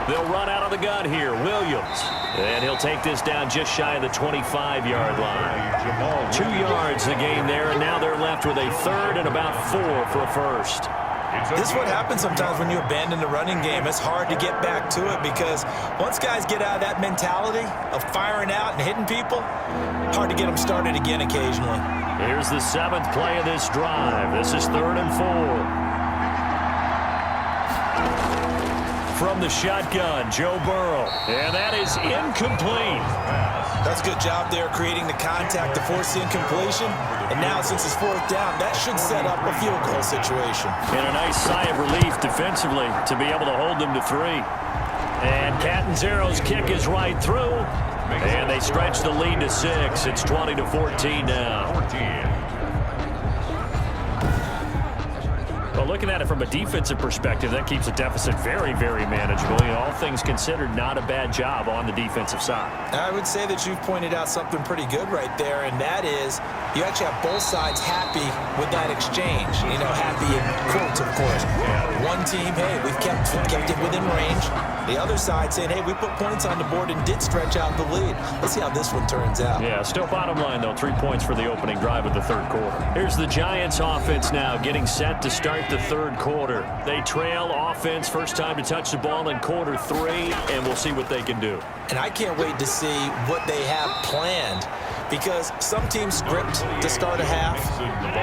They'll run out of the gun here, Williams. And he'll take this down just shy of the 25-yard line. 2 yards the gain there, and now they're left with a 3rd and about 4 for a first. This is what happens sometimes when you abandon the running game. It's hard to get back to it because once guys get out of that mentality of firing out and hitting people, hard to get them started again occasionally. Here's the 7th play of this drive. This is 3rd and 4. From the shotgun, Joe Burrow. And that is incomplete. That's a good job there creating the contact to force the incompletion. And now since it's 4th down, that should set up a field goal situation. And a nice sigh of relief defensively to be able to hold them to 3. And Catanzaro's kick is right through. And they stretch the lead to 6. It's 20-14 now. But looking at it from a defensive perspective, that keeps the deficit very, very manageable. You know, all things considered, not a bad job on the defensive side. I would say that you've pointed out something pretty good right there, and that is you actually have both sides happy with that exchange. You know, happy in quotes, of course. One team, hey, we've kept it within range. The other side saying, hey, we put points on the board and did stretch out the lead. Let's see how this one turns out. Yeah, still bottom line, though, 3 points for the opening drive of the third quarter. Here's the Giants offense now getting set to start the third quarter. They trail offense, first time to touch the ball in quarter 3, and we'll see what they can do. And I can't wait to see what they have planned, because some teams script to start a half.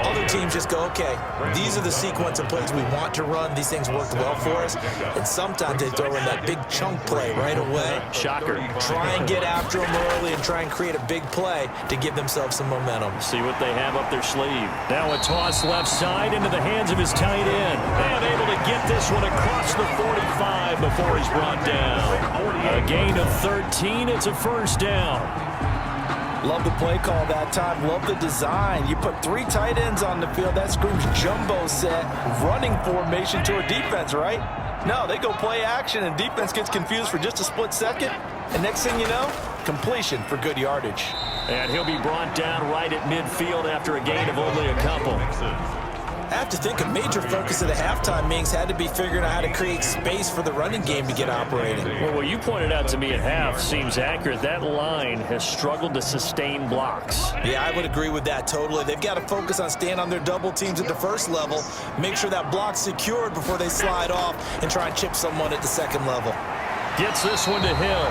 Other teams just go, okay, these are the sequence of plays we want to run. These things worked well for us. And sometimes they throw in that big chunk play right away. Shocker. Try and get after them early and try and create a big play to give themselves some momentum. See what they have up their sleeve. Now a toss left side into the hands of his tight end. And able to get this one across the 45 before he's brought down. A gain of 13. It's a first down. Love the play call that time. Love the design. You put 3 tight ends on the field. That screams jumbo set, running formation to a defense, right? No, they go play action, and defense gets confused for just a split second. And next thing you know, completion for good yardage. And he'll be brought down right at midfield after a gain of only a couple. I have to think a major focus of the halftime meetings had to be figuring out how to create space for the running game to get operating. Well, what you pointed out to me at half seems accurate. That line has struggled to sustain blocks. Yeah, I would agree with that totally. They've got to focus on staying on their double teams at the first level, make sure that block's secured before they slide off, and try and chip someone at the second level. Gets this one to Hill.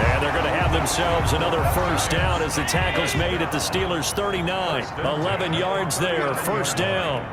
And they're going to have themselves another first down as the tackle's made at the Steelers' 39. 11 yards there, first down.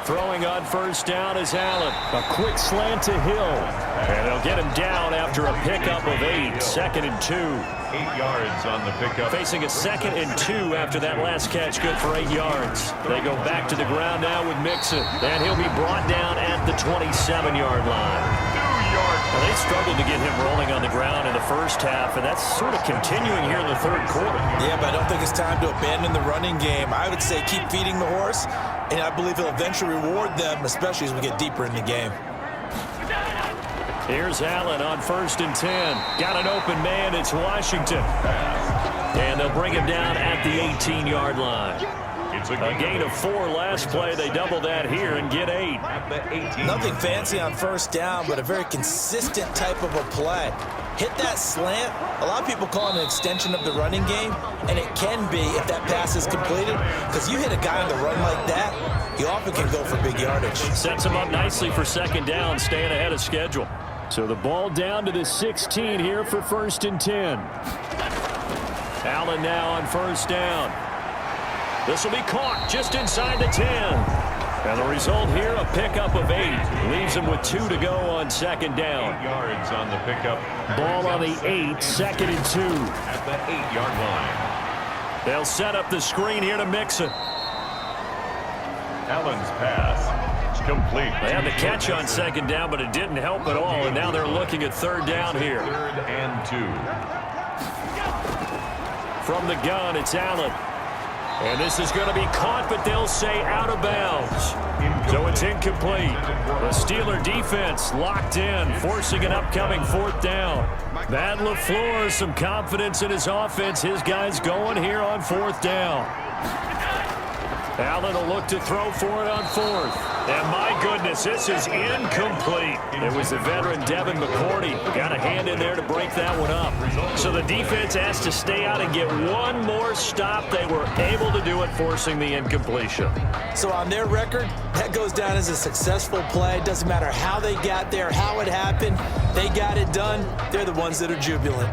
Throwing on first down is Allen. A quick slant to Hill. And they'll get him down after a pickup of 8. Second and 2. 8 yards on the pickup. Facing a second and 2 after that last catch, good for 8 yards. They go back to the ground now with Mixon. And he'll be brought down at the 27-yard line. Well, they struggled to get him rolling on the ground in the first half, and that's sort of continuing here in the third quarter. Yeah, but I don't think it's time to abandon the running game. I would say keep feeding the horse, and I believe he'll eventually reward them, especially as we get deeper in the game. Here's Allen on first and 10. Got an open man. It's Washington. And they'll bring him down at the 18-yard line. A gain of 4 last play. They double that here and get 8. Nothing fancy on first down, but a very consistent type of a play. Hit that slant. A lot of people call it an extension of the running game, and it can be if that pass is completed, because you hit a guy on the run like that, you often can go for big yardage. Sets him up nicely for second down, staying ahead of schedule. So the ball down to the 16 here for first and 10. Allen now on first down. This will be caught just inside the 10. And the result here, a pickup of 8. Leaves him with 2 to go on second down. 8 yards on the pickup. Ball on the 8, second and 2. At the 8-yard line. They'll set up the screen here to Mixon. Allen's pass. Complete. They had the catch on second down, but it didn't help at all. And now they're looking at third down here. 3rd and 2. From the gun, it's Allen. And this is going to be caught, but they'll say out of bounds. So it's incomplete. The Steeler defense locked in, forcing an upcoming fourth down. Matt LaFleur, some confidence in his offense. His guys going here on fourth down. Allen will look to throw for it on fourth. And my goodness, this is incomplete. It was the veteran Devin McCourty. Got a hand in there to break that one up. So the defense has to stay out and get one more stop. They were able to do it, forcing the incompletion. So on their record, that goes down as a successful play. Doesn't matter how they got there, how it happened. They got it done. They're the ones that are jubilant.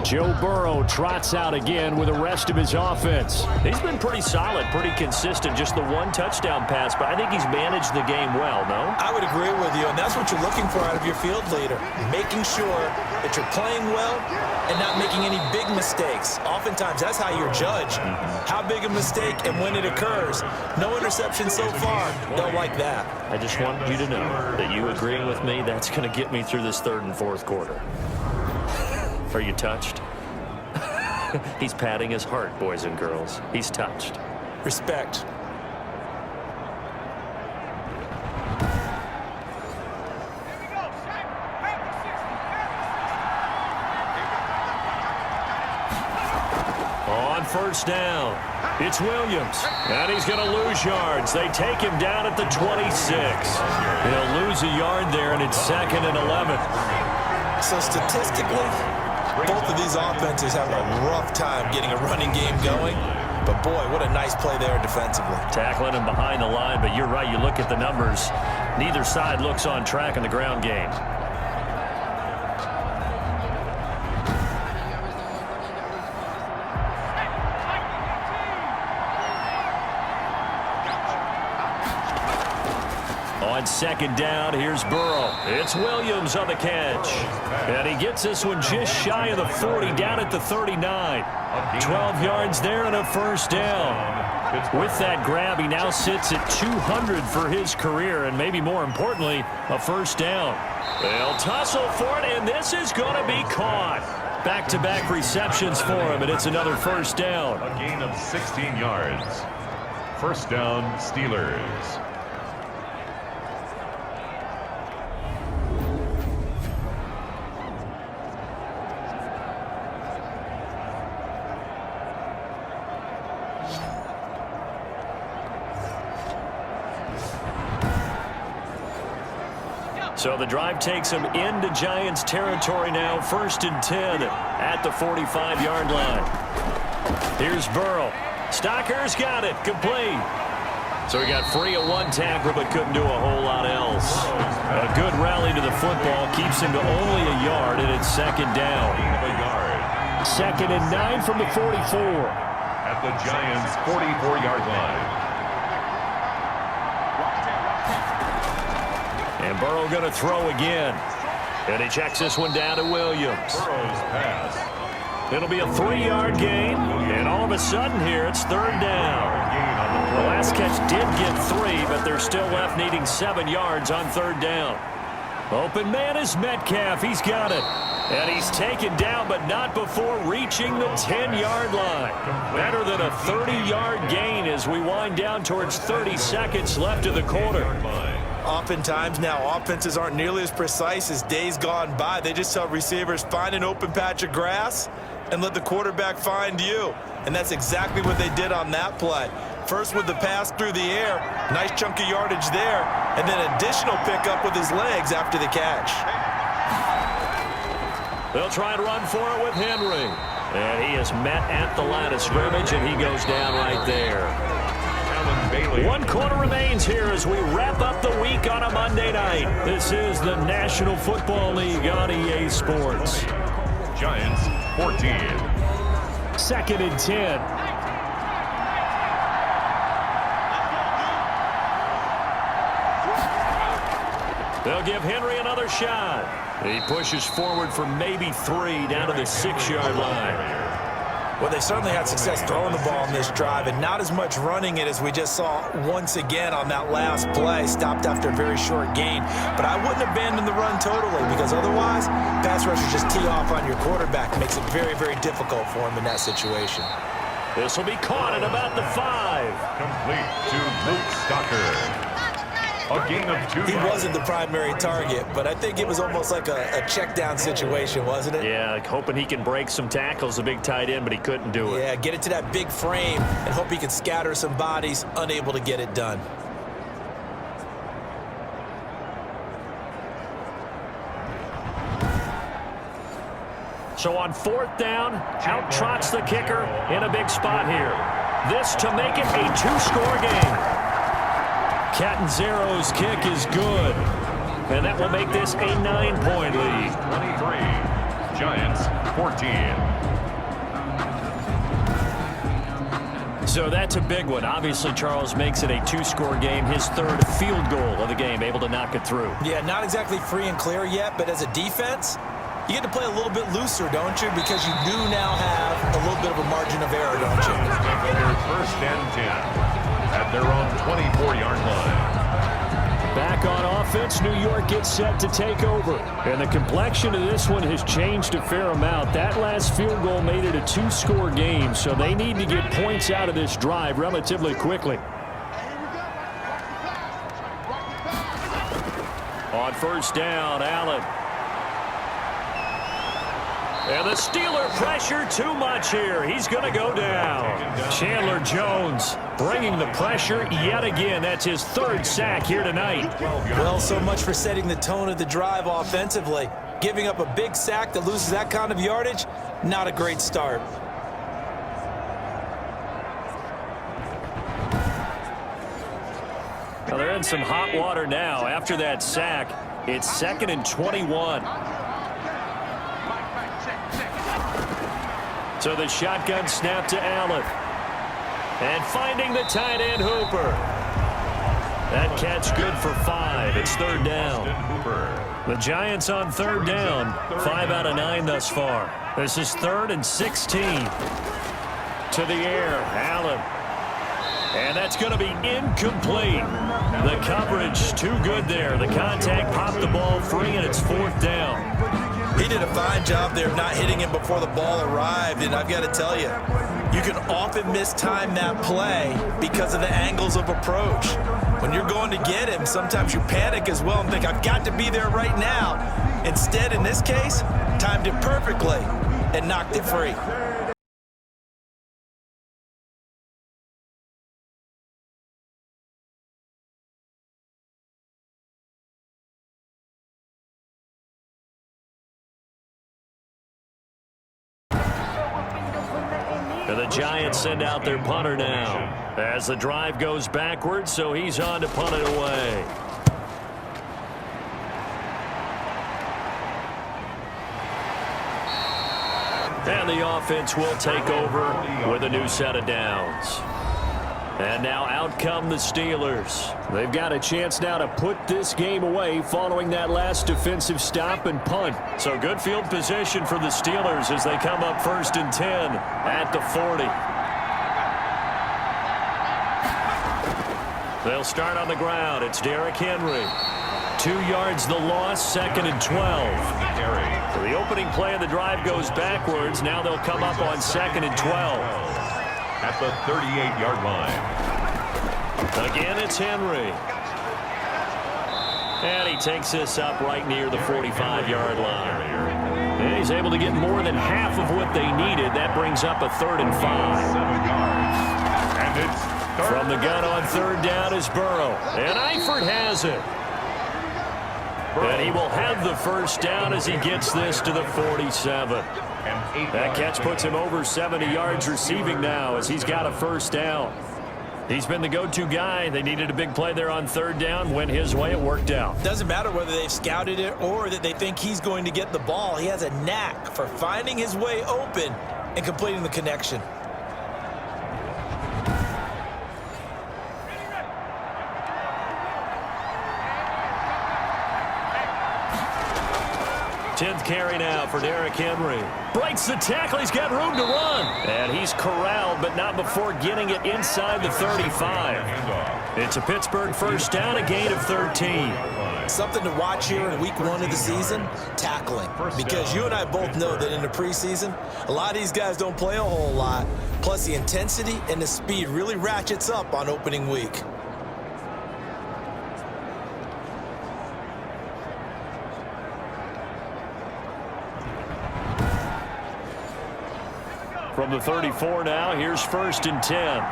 Joe Burrow trots out again with the rest of his offense. He's been pretty solid, pretty consistent, just the one touchdown pass, but I think he's managed the game well, no? I would agree with you, and that's what you're looking for out of your field leader, making sure that you're playing well and not making any big mistakes. Oftentimes, that's how you're judged. How big a mistake and when it occurs. No interception so far. Don't like that. I just want you to know that you agreeing with me, that's going to get me through this third and fourth quarter. Are you touched? He's patting his heart, boys and girls. He's touched. Respect. On first down, it's Williams, and he's going to lose yards. They take him down at the 26. He'll lose a yard there, and it's 2nd and 11. So statistically, both of these offenses have a rough time getting a running game going. But, boy, what a nice play there defensively. Tackling him behind the line, but you're right. You look at the numbers. Neither side looks on track in the ground game. On second down, here's Burrow. It's Williams on the catch. And he gets this one just shy of the 40, down at the 39. 12 yards there and a first down. With that grab, he now sits at 200 for his career, and maybe more importantly, a first down. They'll tussle for it, and this is going to be caught. Back-to-back receptions for him, and it's another first down. A gain of 16 yards. First down, Steelers. So the drive takes him into Giants territory now, 1st and 10 at the 45-yard line. Here's Burrow. Stocker's got it, complete. So he got free of one tackle but couldn't do a whole lot else. A good rally to the football keeps him to only a yard, and it's 2nd down. 2nd and 9 from the 44. At the Giants' 44-yard line. And Burrow going to throw again. And he checks this one down to Williams. Burrow's pass. It'll be a 3-yard gain. And all of a sudden here, it's 3rd down. The last catch did get 3, but they're still left needing 7 yards on 3rd down. Open man is Metcalf. He's got it. And he's taken down, but not before reaching the 10-yard line. Better than a 30-yard gain as we wind down towards 30 seconds left of the quarter. Oftentimes now, offenses aren't nearly as precise as days gone by. They just tell receivers, find an open patch of grass and let the quarterback find you. And that's exactly what they did on that play. First with the pass through the air, nice chunk of yardage there, and then additional pickup with his legs after the catch. They'll try and run for it with Henry. And he is met at the line of scrimmage, and he goes down right there. 1 quarter remains here as we wrap up the week on a Monday night. This is the National Football League on EA Sports. Giants, 14. 2nd and 10. They'll give Henry another shot. He pushes forward for maybe 3 down to the 6-yard line. Well, they certainly had success throwing the ball in this drive, and not as much running it as we just saw once again on that last play. Stopped after a very short gain. But I wouldn't abandon the run totally, because otherwise, pass rushers just tee off on your quarterback. It makes it very, very difficult for him in that situation. This will be caught at about the 5. Complete to Luke Stocker. A gain of 2 He yards. wasn't the primary target, but I think it was almost like a check down situation, wasn't it? Yeah, like hoping he can break some tackles, a big tight end, but he couldn't do it. Yeah, get it to that big frame and hope he can scatter some bodies, unable to get it done. So on 4th down, out trots the kicker in a big spot here. This to make it a 2-score game. Catanzaro's kick is good. And that will make this a 9-point lead. 23. Giants, 14. So that's a big one. Obviously, Charles makes it a 2-score game. His 3rd field goal of the game, able to knock it through. Yeah, not exactly free and clear yet, but as a defense, you get to play a little bit looser, don't you? Because you do now have a little bit of a margin of error, don't you? Their 1st and 10 at their own 24-yard line. Back on offense, New York gets set to take over. And the complexion of this one has changed a fair amount. That last field goal made it a 2-score game, so they need to get points out of this drive relatively quickly. On 1st down, Allen. And the Steeler pressure too much here. He's going to go down. Chandler Jones bringing the pressure yet again. That's his third sack here tonight. Well, so much for setting the tone of the drive offensively. Giving up a big sack that loses that kind of yardage, not a great start. Well, they're in some hot water now. After that sack, it's 2nd and 21. So the shotgun snap to Allen. And finding the tight end, Hooper. That catch good for 5. It's 3rd down. The Giants on 3rd down. 5 out of 9 thus far. This is 3rd and 16. To the air, Allen. And that's going to be incomplete. The coverage too good there. The contact popped the ball free, and it's 4th down. He did a fine job there of not hitting him before the ball arrived, and I've got to tell you, you can often mistime that play because of the angles of approach. When you're going to get him, sometimes you panic as well and think, I've got to be there right now. Instead, in this case, timed it perfectly and knocked it free. And the Giants send out their punter now as the drive goes backwards, so he's on to punt it away. And the offense will take over with a new set of downs. And now out come the Steelers. They've got a chance now to put this game away following that last defensive stop and punt. So good field position for the Steelers as they come up 1st and 10 at the 40. They'll start on the ground. It's Derrick Henry. 2 yards the loss, 2nd and 12. So the opening play of the drive goes backwards. Now they'll come up on 2nd and 12. At the 38-yard line. Again, it's Henry. And he takes this up right near the 45-yard line. And he's able to get more than half of what they needed. That brings up a 3rd and 5. And it's From the gun on 3rd down is Burrow. And Eifert has it. And he will have the 1st down as he gets this to the 47. That catch puts him over 70 yards receiving now as he's got a 1st down. He's been the go-to guy. They needed a big play there on 3rd down. Went his way. It worked out. Doesn't matter whether they've scouted it or that they think he's going to get the ball. He has a knack for finding his way open and completing the connection. Tenth carry now for Derrick Henry. Breaks the tackle. He's got room to run. And he's corralled, but not before getting it inside the 35. It's a Pittsburgh 1st down, a gain of 13. Something to watch here in week 1 of the season, tackling. Because you and I both know that in the preseason, a lot of these guys don't play a whole lot. Plus the intensity and the speed really ratchets up on opening week. From the 34 now, here's 1st and 10.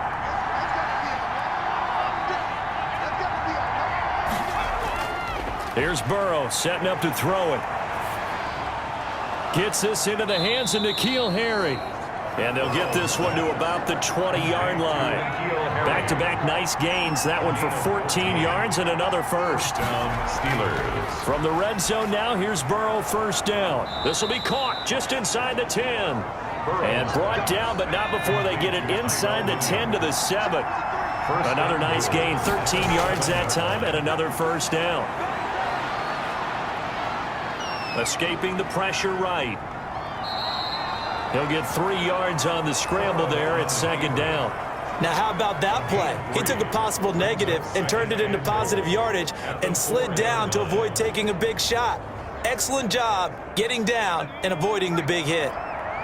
Here's Burrow setting up to throw it. Gets this into the hands of N'Keal Harry. And they'll get this one to about the 20-yard line. Back-to-back nice gains. That one for 14 yards and another 1st. Steelers. From the red zone now, here's Burrow 1st down. This will be caught just inside the 10. And brought down, but not before they get it inside the 10 to the 7. Another nice gain, 13 yards that time, and another 1st down. Escaping the pressure right. He'll get 3 yards on the scramble there at 2nd down. Now, how about that play? He took a possible negative and turned it into positive yardage and slid down to avoid taking a big shot. Excellent job getting down and avoiding the big hit.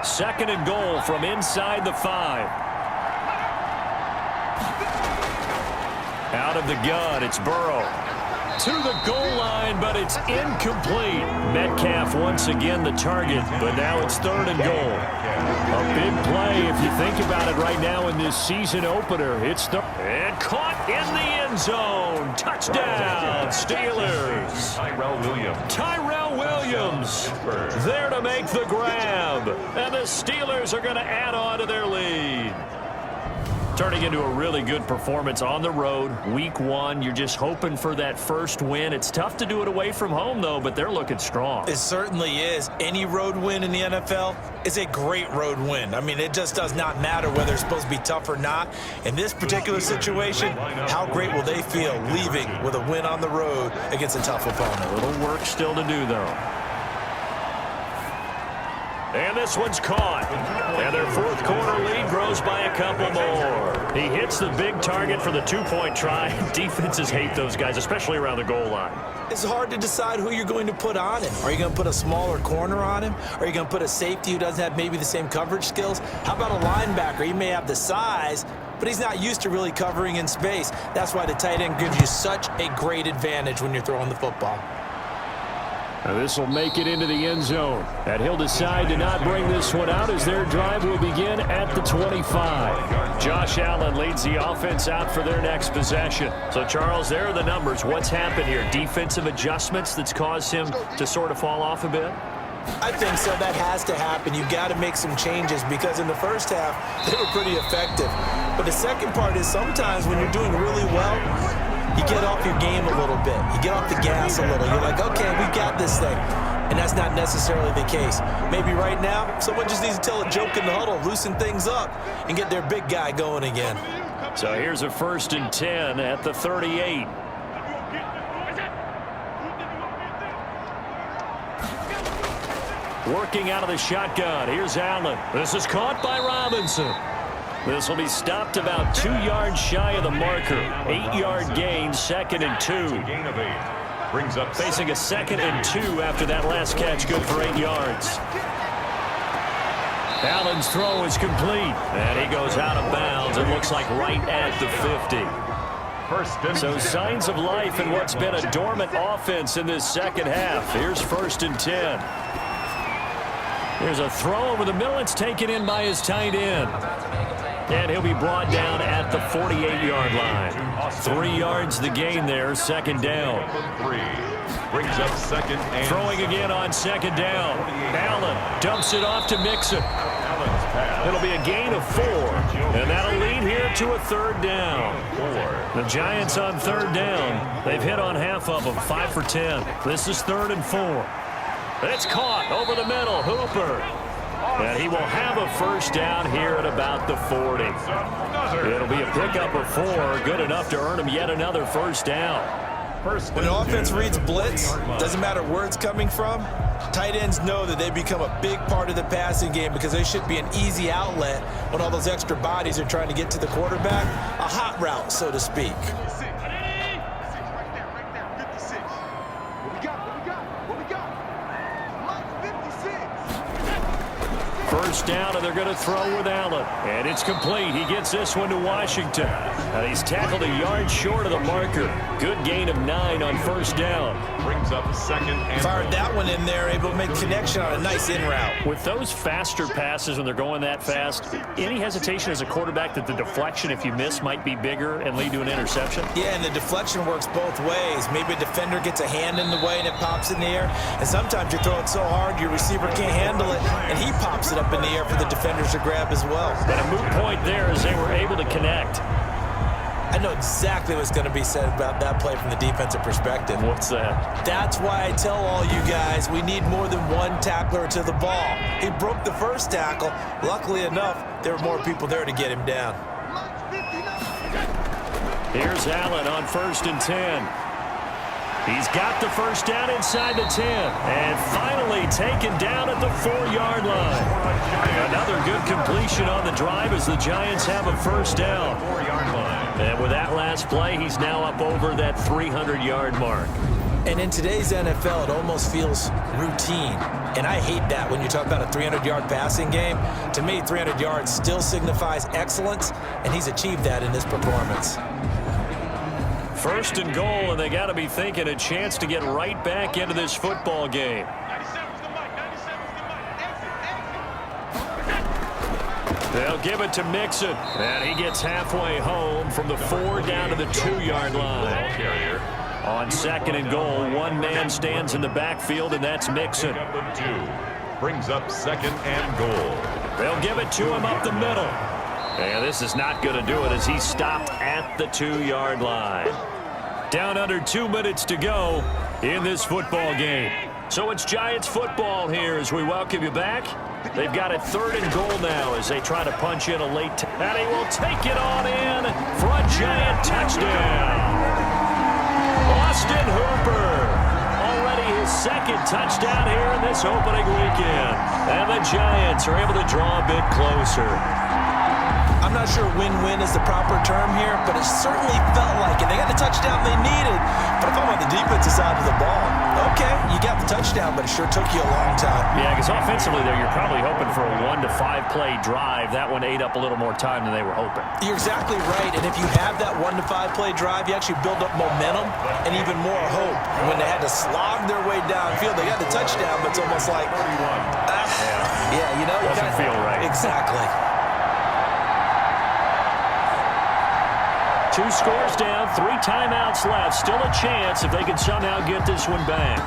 2nd and goal from inside the 5. Out of the gun, it's Burrow. to the goal line, but it's incomplete. Metcalf once again the target, but now it's 3rd and goal. A big play if you think about it right now in this season opener. It's and caught in the end zone. Touchdown, Steelers. Tyrell Williams there to make the grab. And the Steelers are going to add on to their lead. Turning into a really good performance on the road. Week 1, you're just hoping for that first win. It's tough to do it away from home, though, but they're looking strong. It certainly is. Any road win in the NFL is a great road win. I mean, it just does not matter whether it's supposed to be tough or not. In this particular situation, how great will they feel leaving with a win on the road against a tough opponent? A little work still to do, though. And this one's caught. And their 4th quarter lead grows by a couple more. He hits the big target for the 2-point try. Defenses hate those guys, especially around the goal line. It's hard to decide who you're going to put on him. Are you going to put a smaller corner on him? Are you going to put a safety who doesn't have maybe the same coverage skills? How about a linebacker? He may have the size, but he's not used to really covering in space. That's why the tight end gives you such a great advantage when you're throwing the football. This will make it into the end zone. And he'll decide to not bring this one out as their drive will begin at the 25. Josh Allen leads the offense out for their next possession. So, Charles, there are the numbers. What's happened here? Defensive adjustments that's caused him to sort of fall off a bit? I think so. That has to happen. You've got to make some changes because in the first half, they were pretty effective. But the second part is sometimes when you're doing really well, you get off your game a little bit. You get off the gas a little. You're like, okay, we got this thing. And that's not necessarily the case. Maybe right now, someone just needs to tell a joke in the huddle, loosen things up, and get their big guy going again. So here's a 1st and 10 at the 38. Working out of the shotgun. Here's Allen. This is caught by Robinson. This will be stopped about 2 yards shy of the marker. 8-yard gain, 2nd and 2. Facing a 2nd and 2 after that last catch, good for 8 yards. Allen's throw is complete, and he goes out of bounds. It looks like right at the 50. So signs of life in what's been a dormant offense in this second half. Here's 1st and 10. There's a throw over the middle. It's taken in by his tight end. And he'll be brought down at the 48-yard line. 3 yards the gain there, 2nd down. Brings up 2nd and throwing again on 2nd down. Allen dumps it off to Mixon. It'll be a gain of 4. And that'll lead here to a 3rd down. The Giants on 3rd down. They've hit on half of them, 5 for 10. This is 3rd and 4. It's caught over the middle. Hooper. And he will have a 1st down here at about the 40. It'll be a pickup of 4, good enough to earn him yet another 1st down. When an offense reads blitz, doesn't matter where it's coming from, tight ends know that they become a big part of the passing game because they should be an easy outlet when all those extra bodies are trying to get to the quarterback. A hot route, so to speak. First down, and they're going to throw with Allen. And it's complete. He gets this one to Washington. And he's tackled a yard short of the marker. Good gain of 9 on 1st down. Brings up 2nd and fired that one in there, able to make connection on a nice in route. With those faster passes when they're going that fast, any hesitation as a quarterback that the deflection, if you miss, might be bigger and lead to an interception? Yeah, and the deflection works both ways. Maybe a defender gets a hand in the way and it pops in the air. And sometimes you throw it so hard your receiver can't handle it, and he pops it up in the air for the defenders to grab as well. And a moot point there as they were able to connect. I know exactly what's going to be said about that play from the defensive perspective. What's that? That's why I tell all you guys we need more than one tackler to the ball. He broke the first tackle. Luckily enough, there were more people there to get him down. Here's Allen on 1st and 10. He's got the 1st down inside the 10. And finally taken down at the 4-yard line. Another good completion on the drive as the Giants have a 1st down. 4-yard line. And with that last play, he's now up over that 300-yard mark. And in today's NFL, it almost feels routine. And I hate that when you talk about a 300-yard passing game. To me, 300 yards still signifies excellence, and he's achieved that in this performance. First and goal, and they got to be thinking a chance to get right back into this football game. They'll give it to Mixon, and he gets halfway home from the 4 down to the 2-yard line. On second and goal, one man stands in the backfield, and that's Mixon. Brings up second and goal. They'll give it to him up the middle. And this is not going to do it as he stopped at the 2-yard line. Down under 2 minutes to go in this football game. So it's Giants football here as we welcome you back. They've got it 3rd and goal now as they try to punch in a late. And he will take it on in for a Giant touchdown. Austin Hooper. Already his 2nd touchdown here in this opening weekend. And the Giants are able to draw a bit closer. I'm not sure win-win is the proper term here, but it certainly felt like it. They got the touchdown they needed. But if I'm on the defensive side of the ball, okay, you got the touchdown, but it sure took you a long time. Yeah, because offensively there, you're probably hoping for a 1 to 5 play drive. That one ate up a little more time than they were hoping. You're exactly right, and if you have that 1 to 5 play drive, you actually build up momentum and even more hope. When they had to slog their way downfield, they got the touchdown, but it's almost like, yeah, you know, doesn't feel right. Exactly. 2 scores down, 3 timeouts left. Still a chance if they can somehow get this one back.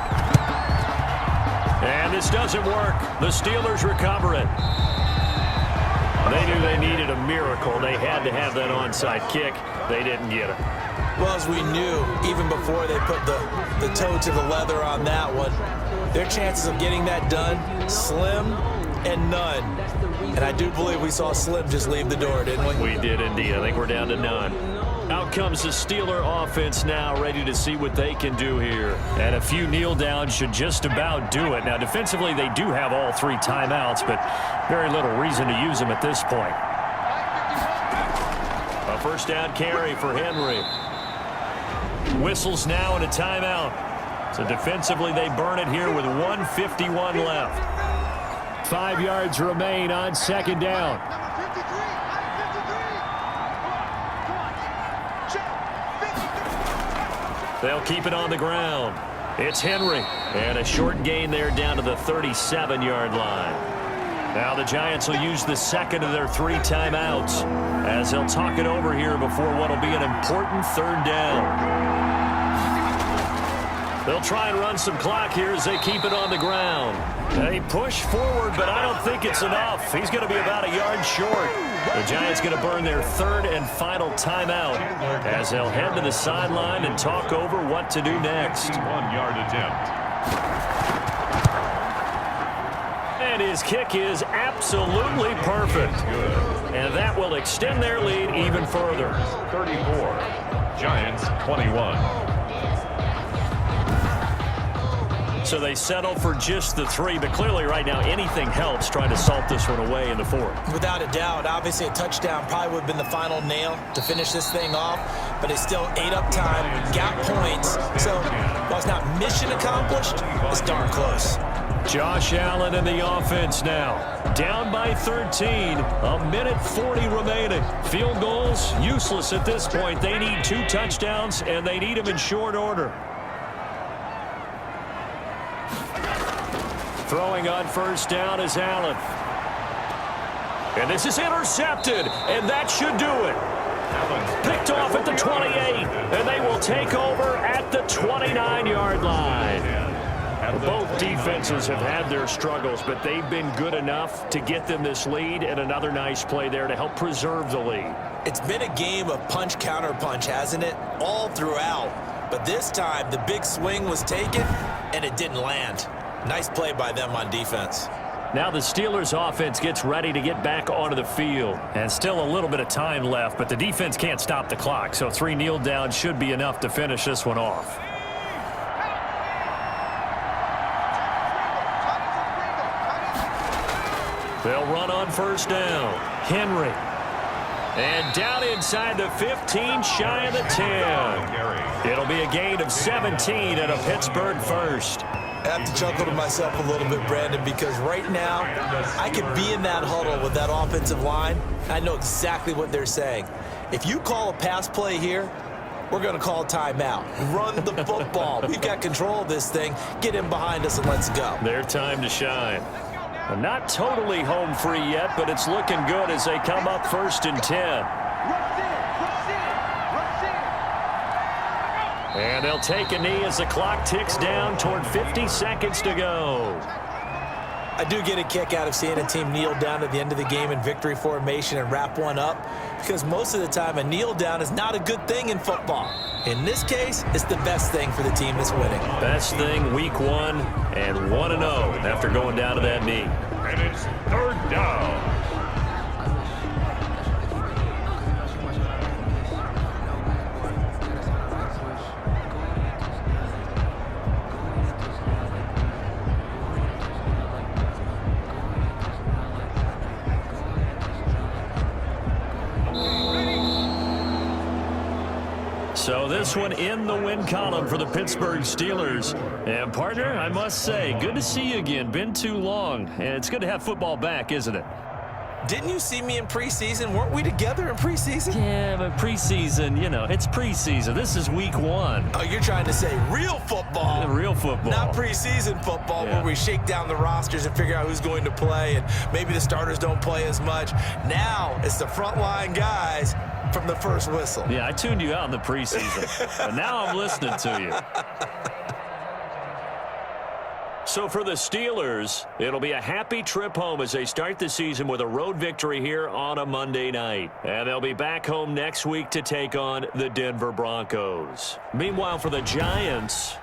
And this doesn't work. The Steelers recover it. They knew they needed a miracle. They had to have that onside kick. They didn't get it. Well, as we knew, even before they put the toe to the leather on that one, their chances of getting that done, slim and none. And I do believe we saw Slim just leave the door, didn't we? We did indeed. I think we're down to none. Out comes the Steeler offense now, ready to see what they can do here. And a few kneel downs should just about do it. Now, defensively, they do have all 3 timeouts, but very little reason to use them at this point. A first down carry for Henry. Whistles now and a timeout. So defensively, they burn it here with 1:51 left. 5 yards remain on second down. They'll keep it on the ground. It's Henry. And a short gain there down to the 37-yard line. Now the Giants will use the 2nd of their 3 timeouts as they'll talk it over here before what will be an important 3rd down. They'll try and run some clock here as they keep it on the ground. They push forward, but I don't think it's enough. He's going to be about a yard short. The Giants going to burn their 3rd and final timeout as they'll head to the sideline and talk over what to do next. 1-yard attempt. And his kick is absolutely perfect. And that will extend their lead even further. 34. Giants 21. So they settle for just the 3, but clearly right now anything helps trying to salt this one away in the 4th. Without a doubt, obviously a touchdown probably would have been the final nail to finish this thing off, but they still ate up time, got points, so while it's not mission accomplished, it's darn close. Josh Allen in the offense now. Down by 13, a minute 40 remaining. Field goals, useless at this point. They need 2 touchdowns, and they need them in short order. Throwing on first down is Allen. And this is intercepted, and that should do it. Picked off at the 28, and they will take over at the 29-yard line. Both defenses have had their struggles, but they've been good enough to get them this lead, and another nice play there to help preserve the lead. It's been a game of punch-counter-punch, hasn't it? All throughout. But this time, the big swing was taken, and it didn't land. Nice play by them on defense. Now the Steelers offense gets ready to get back onto the field. And still a little bit of time left, but the defense can't stop the clock. So 3 kneel downs should be enough to finish this one off. They'll run on first down. Henry. And down inside the 15, shy of the 10. It'll be a gain of 17 and a Pittsburgh first. I have to chuckle to myself a little bit, Brandon, because right now I could be in that huddle with that offensive line. I know exactly what they're saying. If you call a pass play here, we're going to call timeout. Run the football. We've got control of this thing. Get him behind us and let's go. Their time to shine. Well, not totally home free yet, but it's looking good as they come up 1st and 10. And they'll take a knee as the clock ticks down toward 50 seconds to go. I do get a kick out of seeing a team kneel down at the end of the game in victory formation and wrap one up, because most of the time a kneel down is not a good thing in football. In this case, it's the best thing for the team that's winning. Best thing week 1 and 1-0 after going down to that knee. And it's 3rd down. So this one in the win column for the Pittsburgh Steelers. And partner, I must say, good to see you again. Been too long. And it's good to have football back, isn't it? Didn't you see me in preseason? Weren't we together in preseason? Yeah, but preseason, you know, it's preseason. This is week 1. Oh, you're trying to say real football. Real football. Not preseason football, Yeah. where we shake down the rosters and figure out who's going to play, and maybe the starters don't play as much. Now it's the frontline guys from the first whistle. Yeah, I tuned you out in the preseason. But now I'm listening to you. So for the Steelers, it'll be a happy trip home as they start the season with a road victory here on a Monday night. And they'll be back home next week to take on the Denver Broncos. Meanwhile, for the Giants,